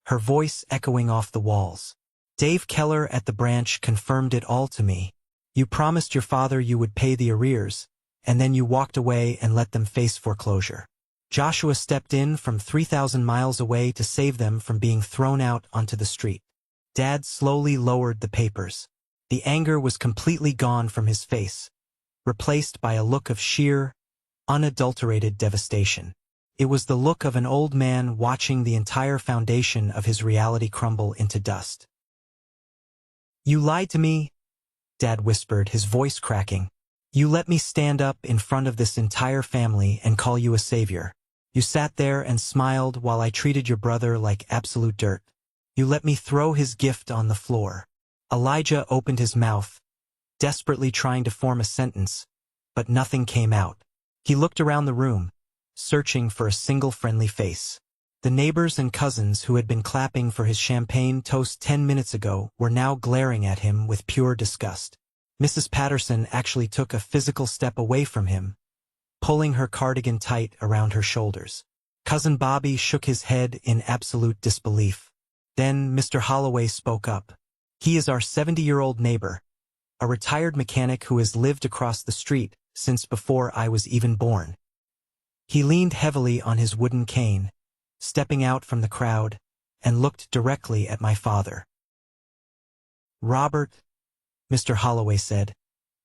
her voice echoing off the walls. "Dave Keller at the branch confirmed it all to me. You promised your father you would pay the arrears, and then you walked away and let them face foreclosure. Joshua stepped in from 3,000 miles away to save them from being thrown out onto the street." Dad slowly lowered the papers. The anger was completely gone from his face, replaced by a look of sheer, unadulterated devastation. It was the look of an old man watching the entire foundation of his reality crumble into dust. "You lied to me," Dad whispered, his voice cracking. You let me stand up in front of this entire family and call you a savior. You sat there and smiled while I treated your brother like absolute dirt. You let me throw his gift on the floor. Elijah opened his mouth, desperately trying to form a sentence, but nothing came out. He looked around the room, searching for a single friendly face. The neighbors and cousins who had been clapping for his champagne toast 10 minutes ago were now glaring at him with pure disgust. Mrs. Patterson actually took a physical step away from him, pulling her cardigan tight around her shoulders. Cousin Bobby shook his head in absolute disbelief. Then Mr. Holloway spoke up. He is our 70-year-old neighbor, a retired mechanic who has lived across the street since before I was even born. He leaned heavily on his wooden cane, stepping out from the crowd, and looked directly at my father. Robert, Mr. Holloway said,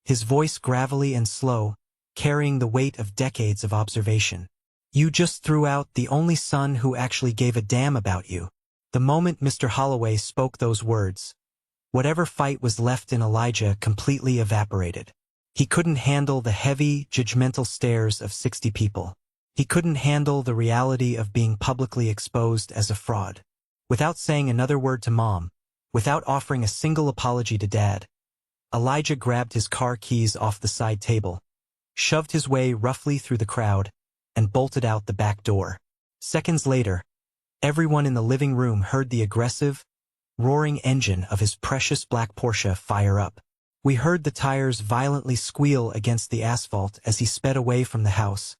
his voice gravelly and slow, carrying the weight of decades of observation. You just threw out the only son who actually gave a damn about you. The moment Mr. Holloway spoke those words, whatever fight was left in Elijah completely evaporated. He couldn't handle the heavy, judgmental stares of 60 people. He couldn't handle the reality of being publicly exposed as a fraud. Without saying another word to Mom, without offering a single apology to Dad, Elijah grabbed his car keys off the side table, shoved his way roughly through the crowd, and bolted out the back door. Seconds later, everyone in the living room heard the aggressive, roaring engine of his precious black Porsche fire up. We heard the tires violently squeal against the asphalt as he sped away from the house,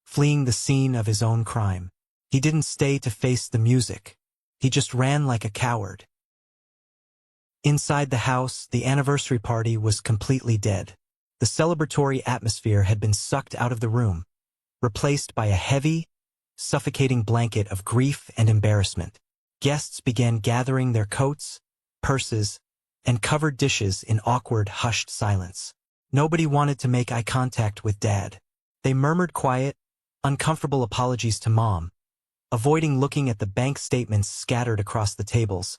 fleeing the scene of his own crime. He didn't stay to face the music. He just ran like a coward. Inside the house, the anniversary party was completely dead. The celebratory atmosphere had been sucked out of the room, replaced by a heavy, suffocating blanket of grief and embarrassment. Guests began gathering their coats, purses, and covered dishes in awkward, hushed silence. Nobody wanted to make eye contact with Dad. They murmured quiet, uncomfortable apologies to Mom, avoiding looking at the bank statements scattered across the tables,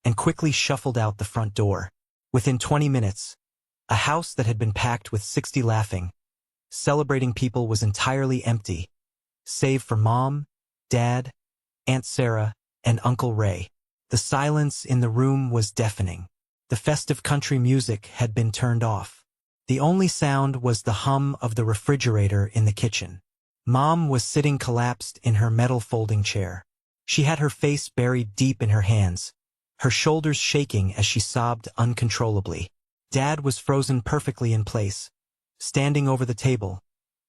and quickly shuffled out the front door. Within 20 minutes, a house that had been packed with 60 laughing, celebrating people was entirely empty, save for Mom, Dad, Aunt Sarah, and Uncle Ray. The silence in the room was deafening. The festive country music had been turned off. The only sound was the hum of the refrigerator in the kitchen. Mom was sitting collapsed in her metal folding chair. She had her face buried deep in her hands, her shoulders shaking as she sobbed uncontrollably. Dad was frozen perfectly in place, standing over the table,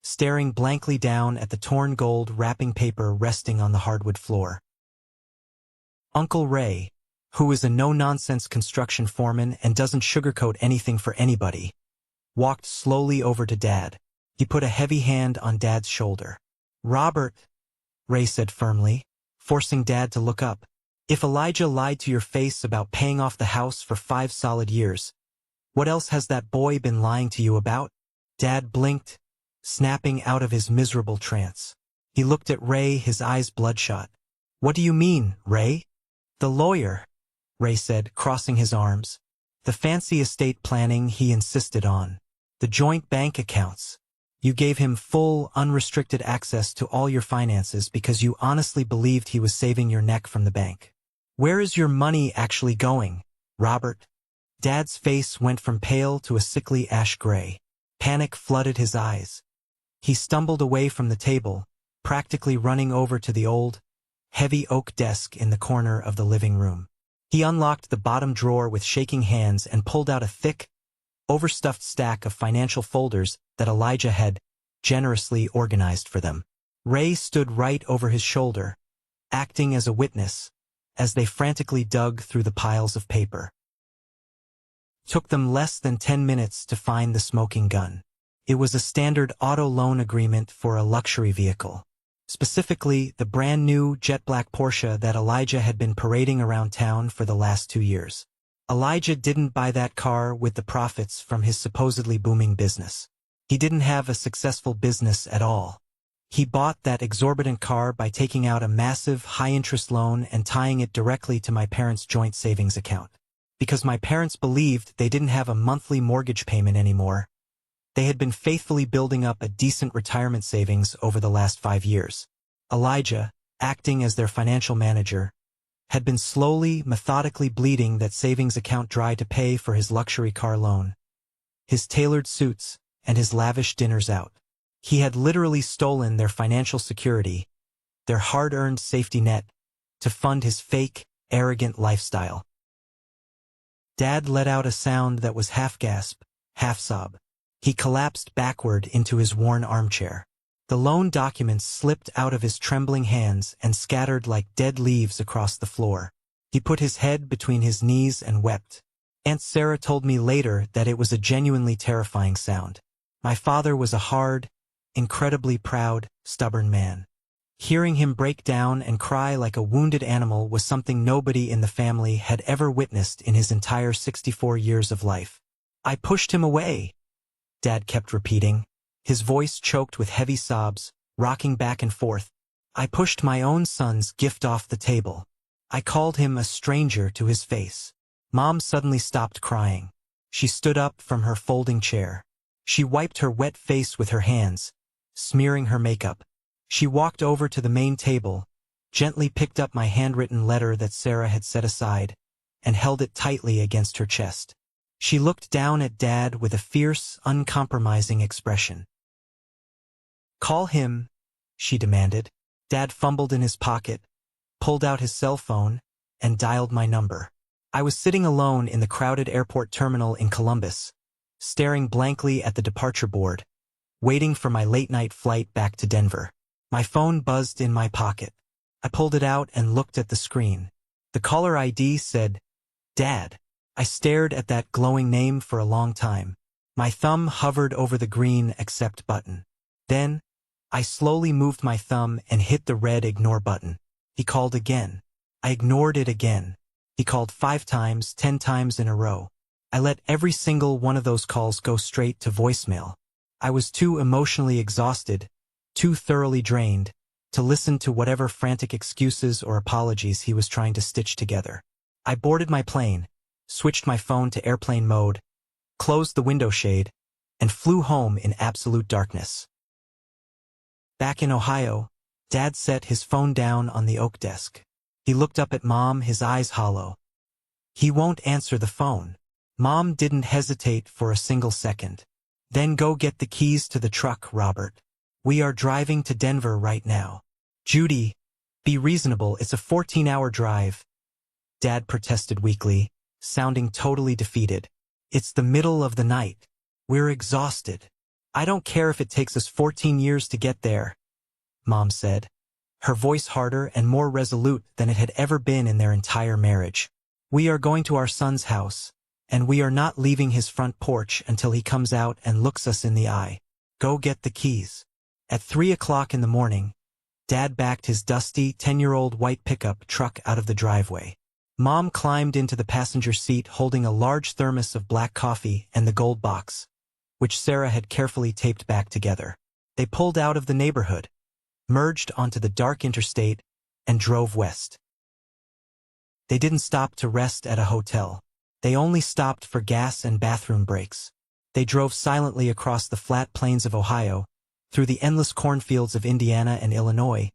staring blankly down at the torn gold wrapping paper resting on the hardwood floor. Uncle Ray, who is a no-nonsense construction foreman and doesn't sugarcoat anything for anybody, walked slowly over to Dad. He put a heavy hand on Dad's shoulder. Robert, Ray said firmly, forcing Dad to look up. If Elijah lied to your face about paying off the house for 5 solid years, what else has that boy been lying to you about? Dad blinked, snapping out of his miserable trance. He looked at Ray, his eyes bloodshot. What do you mean, Ray? The lawyer, Ray said, crossing his arms. The fancy estate planning he insisted on. The joint bank accounts. You gave him full, unrestricted access to all your finances because you honestly believed he was saving your neck from the bank. Where is your money actually going, Robert? Dad's face went from pale to a sickly ash gray. Panic flooded his eyes. He stumbled away from the table, practically running over to the old, heavy oak desk in the corner of the living room. He unlocked the bottom drawer with shaking hands and pulled out a thick, overstuffed stack of financial folders that Elijah had generously organized for them. Ray stood right over his shoulder, acting as a witness, as they frantically dug through the piles of paper. Took them less than 10 minutes to find the smoking gun. It was a standard auto loan agreement for a luxury vehicle. Specifically, the brand-new jet-black Porsche that Elijah had been parading around town for the last 2 years. Elijah didn't buy that car with the profits from his supposedly booming business. He didn't have a successful business at all. He bought that exorbitant car by taking out a massive, high-interest loan and tying it directly to my parents' joint savings account. because my parents believed they didn't have a monthly mortgage payment anymore. They had been faithfully building up a decent retirement savings over the last 5 years. Elijah, acting as their financial manager, had been slowly, methodically bleeding that savings account dry to pay for his luxury car loan, his tailored suits, and his lavish dinners out. He had literally stolen their financial security, their hard-earned safety net, to fund his fake, arrogant lifestyle. Dad let out a sound that was half gasp, half sob. He collapsed backward into his worn armchair. The loan documents slipped out of his trembling hands and scattered like dead leaves across the floor. He put his head between his knees and wept. Aunt Sarah told me later that it was a genuinely terrifying sound. My father was a hard, incredibly proud, stubborn man. Hearing him break down and cry like a wounded animal was something nobody in the family had ever witnessed in his entire 64 years of life. "I pushed him away," Dad kept repeating, his voice choked with heavy sobs, rocking back and forth. "I pushed my own son's gift off the table. I called him a stranger to his face." Mom suddenly stopped crying. She stood up from her folding chair. She wiped her wet face with her hands, smearing her makeup. She walked over to the main table, gently picked up my handwritten letter that Sarah had set aside, and held it tightly against her chest. She looked down at Dad with a fierce, uncompromising expression. "Call him," she demanded. Dad fumbled in his pocket, pulled out his cell phone, and dialed my number. I was sitting alone in the crowded airport terminal in Columbus, staring blankly at the departure board, waiting for my late-night flight back to Denver. My phone buzzed in my pocket. I pulled it out and looked at the screen. The caller ID said, "Dad." I stared at that glowing name for a long time. My thumb hovered over the green accept button. Then, I slowly moved my thumb and hit the red ignore button. He called again. I ignored it again. He called 5 times, 10 times in a row. I let every single one of those calls go straight to voicemail. I was too emotionally exhausted, too thoroughly drained, to listen to whatever frantic excuses or apologies he was trying to stitch together. I boarded my plane, switched my phone to airplane mode, closed the window shade, and flew home in absolute darkness. Back in Ohio, Dad set his phone down on the oak desk. He looked up at Mom, his eyes hollow. "He won't answer the phone." Mom didn't hesitate for a single second. "Then go get the keys to the truck, Robert. We are driving to Denver right now." "Judy, be reasonable, it's a 14-hour drive," Dad protested weakly, sounding totally defeated. "It's the middle of the night. We're exhausted." "I don't care if it takes us 14 years to get there," Mom said, her voice harder and more resolute than it had ever been in their entire marriage. "We are going to our son's house, and we are not leaving his front porch until he comes out and looks us in the eye. Go get the keys." At 3 o'clock in the morning, Dad backed his dusty, 10-year-old white pickup truck out of the driveway. Mom climbed into the passenger seat holding a large thermos of black coffee and the gold box, which Sarah had carefully taped back together. They pulled out of the neighborhood, merged onto the dark interstate, and drove west. They didn't stop to rest at a hotel. They only stopped for gas and bathroom breaks. They drove silently across the flat plains of Ohio, through the endless cornfields of Indiana and Illinois,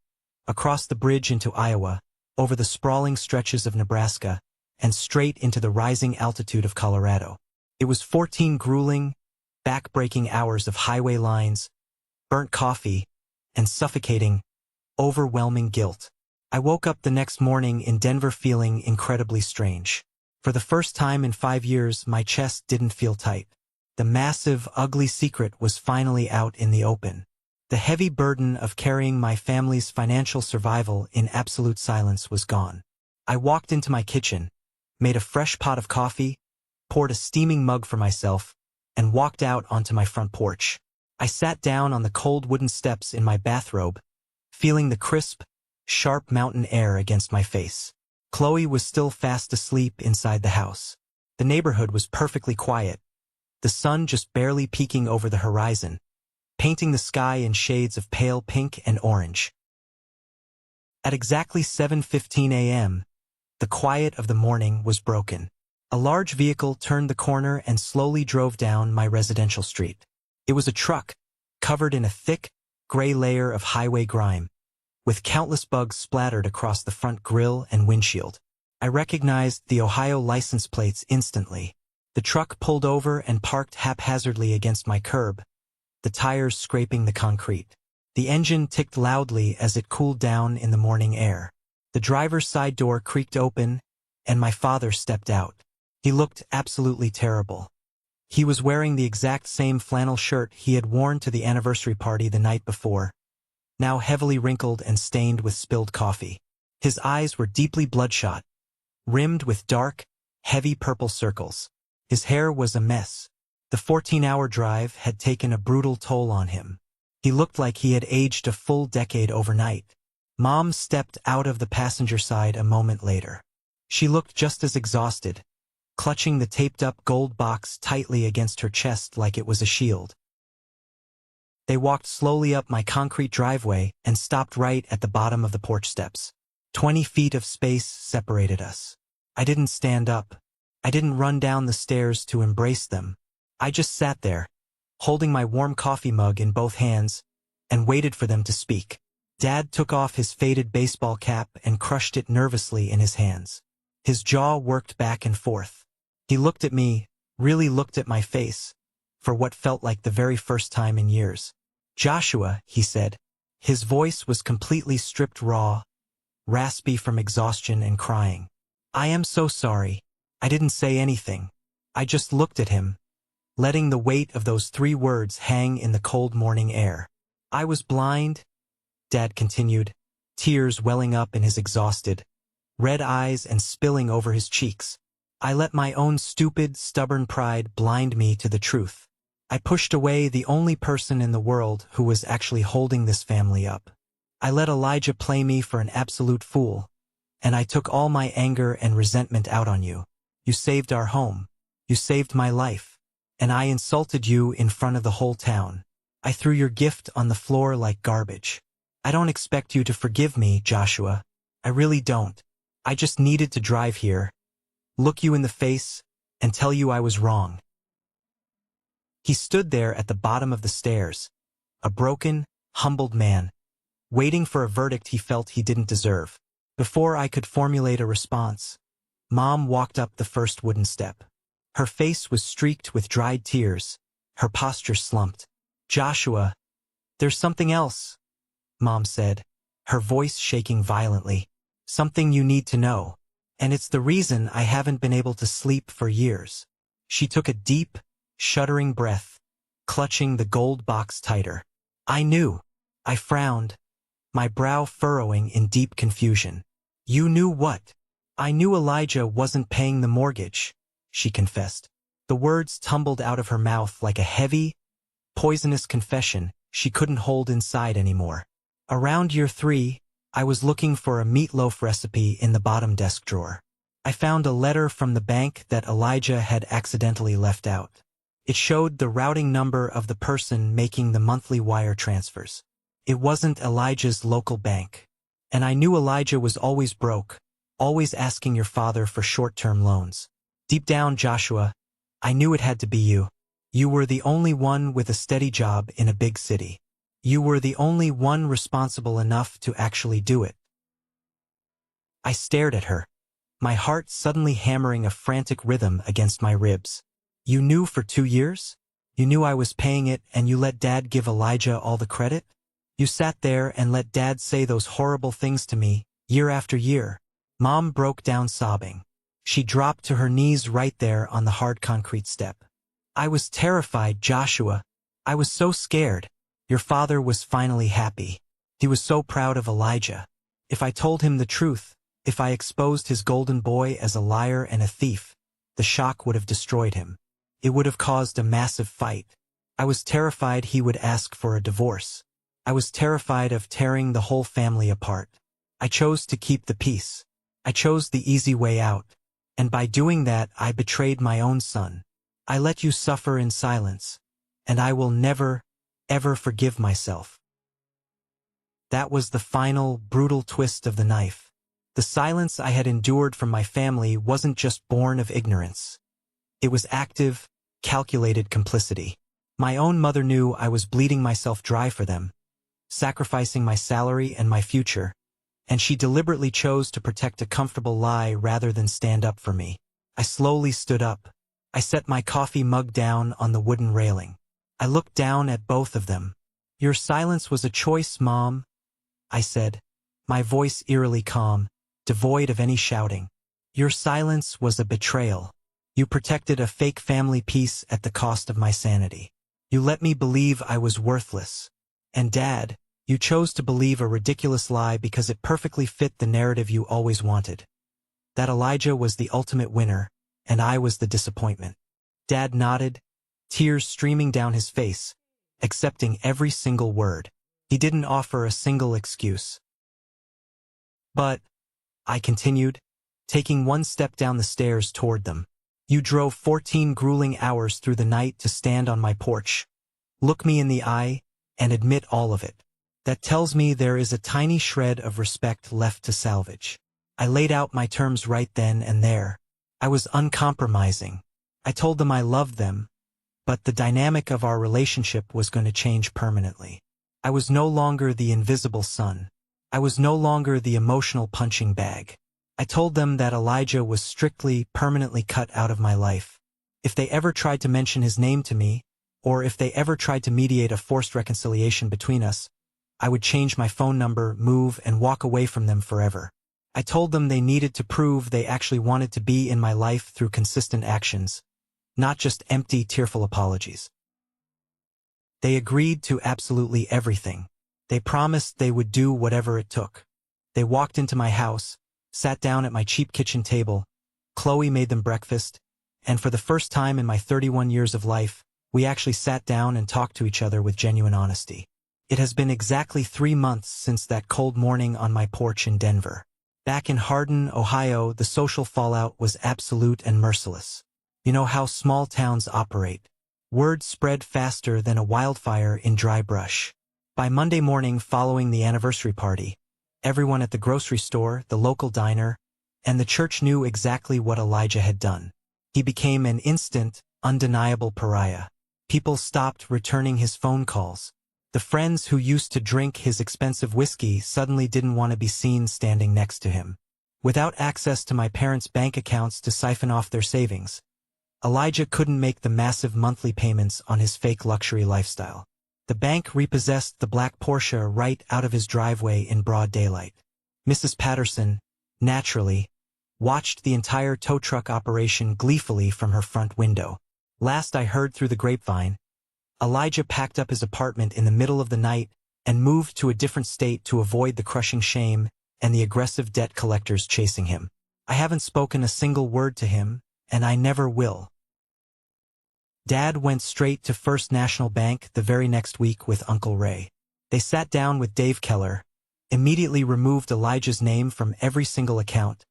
across the bridge into Iowa, over the sprawling stretches of Nebraska, and straight into the rising altitude of Colorado. It was 14 grueling, back-breaking hours of highway lines, burnt coffee, and suffocating, overwhelming guilt. I woke up the next morning in Denver feeling incredibly strange. For the first time in 5 years, my chest didn't feel tight. The massive, ugly secret was finally out in the open. The heavy burden of carrying my family's financial survival in absolute silence was gone. I walked into my kitchen, made a fresh pot of coffee, poured a steaming mug for myself, and walked out onto my front porch. I sat down on the cold wooden steps in my bathrobe, feeling the crisp, sharp mountain air against my face. Chloe was still fast asleep inside the house. The neighborhood was perfectly quiet, the sun just barely peeking over the horizon, painting the sky in shades of pale pink and orange. At exactly 7:15 a.m., the quiet of the morning was broken. A large vehicle turned the corner and slowly drove down my residential street. It was a truck, covered in a thick, gray layer of highway grime, with countless bugs splattered across the front grille and windshield. I recognized the Ohio license plates instantly. The truck pulled over and parked haphazardly against my curb, the tires scraping the concrete. The engine ticked loudly as it cooled down in the morning air. The driver's side door creaked open, and my father stepped out. He looked absolutely terrible. He was wearing the exact same flannel shirt he had worn to the anniversary party the night before, now heavily wrinkled and stained with spilled coffee. His eyes were deeply bloodshot, rimmed with dark, heavy purple circles. His hair was a mess. The 14-hour drive had taken a brutal toll on him. He looked like he had aged a full decade overnight. Mom stepped out of the passenger side a moment later. She looked just as exhausted, clutching the taped-up gold box tightly against her chest like it was a shield. They walked slowly up my concrete driveway and stopped right at the bottom of the porch steps. 20 feet of space separated us. I didn't stand up. I didn't run down the stairs to embrace them. I just sat there, holding my warm coffee mug in both hands, and waited for them to speak. Dad took off his faded baseball cap and crushed it nervously in his hands. His jaw worked back and forth. He looked at me, really looked at my face, for what felt like the very first time in years. "Joshua," he said. His voice was completely stripped raw, raspy from exhaustion and crying. "I am so sorry. I didn't say anything. I just looked at him, letting the weight of those 3 words hang in the cold morning air. I was blind," Dad continued, tears welling up in his exhausted, red eyes and spilling over his cheeks. "I let my own stupid, stubborn pride blind me to the truth. I pushed away the only person in the world who was actually holding this family up. I let Elijah play me for an absolute fool, and I took all my anger and resentment out on you. You saved our home. You saved my life. And I insulted you in front of the whole town. I threw your gift on the floor like garbage. I don't expect you to forgive me, Joshua. I really don't. I just needed to drive here, look you in the face, and tell you I was wrong." He stood there at the bottom of the stairs, a broken, humbled man, waiting for a verdict he felt he didn't deserve. Before I could formulate a response, Mom walked up the first wooden step. Her face was streaked with dried tears, her posture slumped. "Joshua, there's something else," Mom said, her voice shaking violently. "Something you need to know. And it's the reason I haven't been able to sleep for years." She took a deep, shuddering breath, clutching the gold box tighter. I knew. I frowned, my brow furrowing in deep confusion. "You knew what?" "I knew Elijah wasn't paying the mortgage," she confessed. The words tumbled out of her mouth like a heavy, poisonous confession she couldn't hold inside anymore. "Around year 3, I was looking for a meatloaf recipe in the bottom desk drawer. I found a letter from the bank that Elijah had accidentally left out. It showed the routing number of the person making the monthly wire transfers. It wasn't Elijah's local bank. And I knew Elijah was always broke, always asking your father for short-term loans. Deep down, Joshua, I knew it had to be you. You were the only one with a steady job in a big city. You were the only one responsible enough to actually do it." I stared at her, my heart suddenly hammering a frantic rhythm against my ribs. "You knew for 2 years? You knew I was paying it and you let Dad give Elijah all the credit? You sat there and let Dad say those horrible things to me, year after year." Mom broke down sobbing. She dropped to her knees right there on the hard concrete step. "I was terrified, Joshua. I was so scared. Your father was finally happy. He was so proud of Elijah. If I told him the truth, if I exposed his golden boy as a liar and a thief, the shock would have destroyed him. It would have caused a massive fight. I was terrified he would ask for a divorce. I was terrified of tearing the whole family apart. I chose to keep the peace. I chose the easy way out. And by doing that, I betrayed my own son. I let you suffer in silence. And I will never, ever forgive myself." That was the final, brutal twist of the knife. The silence I had endured from my family wasn't just born of ignorance. It was active, calculated complicity. My own mother knew I was bleeding myself dry for them, sacrificing my salary and my future, and she deliberately chose to protect a comfortable lie rather than stand up for me. I slowly stood up. I set my coffee mug down on the wooden railing. I looked down at both of them. "Your silence was a choice, Mom," I said, my voice eerily calm, devoid of any shouting. "Your silence was a betrayal. You protected a fake family peace at the cost of my sanity. You let me believe I was worthless. And Dad, you chose to believe a ridiculous lie because it perfectly fit the narrative you always wanted. That Elijah was the ultimate winner, and I was the disappointment." Dad nodded, tears streaming down his face, accepting every single word. He didn't offer a single excuse. "But," I continued, taking one step down the stairs toward them, "you drove 14 grueling hours through the night to stand on my porch, look me in the eye, and admit all of it. That tells me there is a tiny shred of respect left to salvage." I laid out my terms right then and there. I was uncompromising. I told them I loved them, but the dynamic of our relationship was going to change permanently. I was no longer the invisible son. I was no longer the emotional punching bag. I told them that Elijah was strictly, permanently cut out of my life. If they ever tried to mention his name to me, or if they ever tried to mediate a forced reconciliation between us, I would change my phone number, move, and walk away from them forever. I told them they needed to prove they actually wanted to be in my life through consistent actions, not just empty, tearful apologies. They agreed to absolutely everything. They promised they would do whatever it took. They walked into my house, sat down at my cheap kitchen table. Chloe made them breakfast, and for the first time in my 31 years of life, we actually sat down and talked to each other with genuine honesty. It has been exactly 3 months since that cold morning on my porch in Denver. Back in Hardin, Ohio, the social fallout was absolute and merciless. You know how small towns operate. Word spread faster than a wildfire in dry brush. By Monday morning following the anniversary party, everyone at the grocery store, the local diner, and the church knew exactly what Elijah had done. He became an instant, undeniable pariah. People stopped returning his phone calls. The friends who used to drink his expensive whiskey suddenly didn't want to be seen standing next to him. Without access to my parents' bank accounts to siphon off their savings, Elijah couldn't make the massive monthly payments on his fake luxury lifestyle. The bank repossessed the black Porsche right out of his driveway in broad daylight. Mrs. Patterson, naturally, watched the entire tow truck operation gleefully from her front window. Last I heard through the grapevine, Elijah packed up his apartment in the middle of the night and moved to a different state to avoid the crushing shame and the aggressive debt collectors chasing him. I haven't spoken a single word to him, and I never will. Dad went straight to First National Bank the very next week with Uncle Ray. They sat down with Dave Keller, immediately removed Elijah's name from every single account,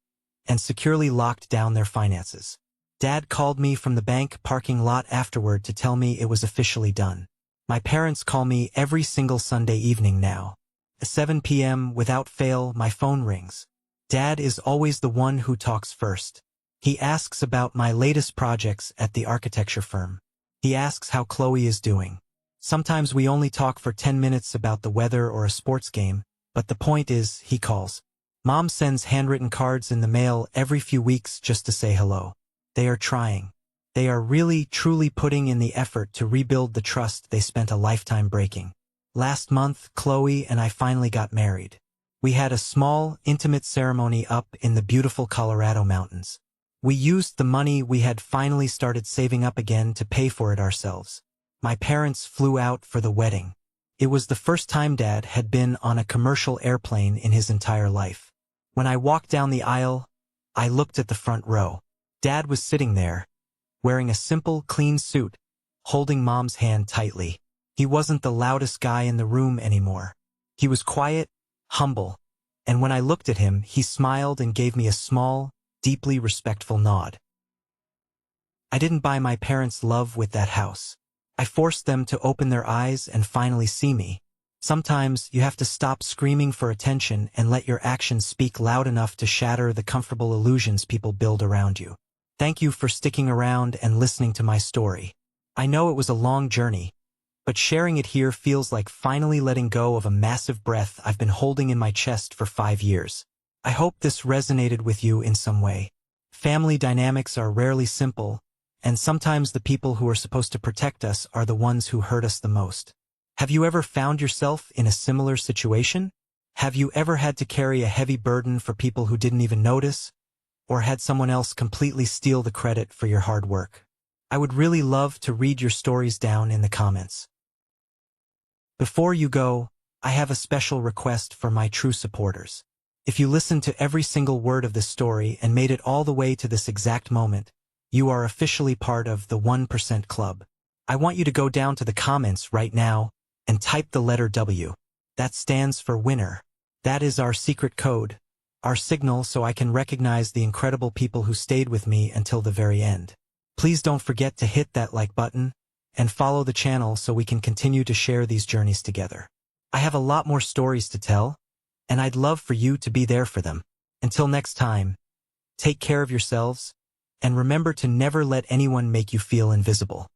and securely locked down their finances. Dad called me from the bank parking lot afterward to tell me it was officially done. My parents call me every single Sunday evening now. At 7 p.m., without fail, my phone rings. Dad is always the one who talks first. He asks about my latest projects at the architecture firm. He asks how Chloe is doing. Sometimes we only talk for 10 minutes about the weather or a sports game, but the point is, he calls. Mom sends handwritten cards in the mail every few weeks just to say hello. They are trying. They are really, truly putting in the effort to rebuild the trust they spent a lifetime breaking. Last month, Chloe and I finally got married. We had a small, intimate ceremony up in the beautiful Colorado mountains. We used the money we had finally started saving up again to pay for it ourselves. My parents flew out for the wedding. It was the first time Dad had been on a commercial airplane in his entire life. When I walked down the aisle, I looked at the front row. Dad was sitting there, wearing a simple, clean suit, holding Mom's hand tightly. He wasn't the loudest guy in the room anymore. He was quiet, humble, and when I looked at him, he smiled and gave me a small, deeply respectful nod. I didn't buy my parents' love with that house. I forced them to open their eyes and finally see me. Sometimes you have to stop screaming for attention and let your actions speak loud enough to shatter the comfortable illusions people build around you. Thank you for sticking around and listening to my story. I know it was a long journey, but sharing it here feels like finally letting go of a massive breath I've been holding in my chest for 5 years. I hope this resonated with you in some way. Family dynamics are rarely simple, and sometimes the people who are supposed to protect us are the ones who hurt us the most. Have you ever found yourself in a similar situation? Have you ever had to carry a heavy burden for people who didn't even notice? Or had someone else completely steal the credit for your hard work? I would really love to read your stories down in the comments. Before you go, I have a special request for my true supporters. If you listened to every single word of this story and made it all the way to this exact moment, you are officially part of the 1% Club. I want you to go down to the comments right now and type the letter W. That stands for winner. That is our secret code, our signal so I can recognize the incredible people who stayed with me until the very end. Please don't forget to hit that like button and follow the channel so we can continue to share these journeys together. I have a lot more stories to tell, and I'd love for you to be there for them. Until next time, take care of yourselves, and remember to never let anyone make you feel invisible.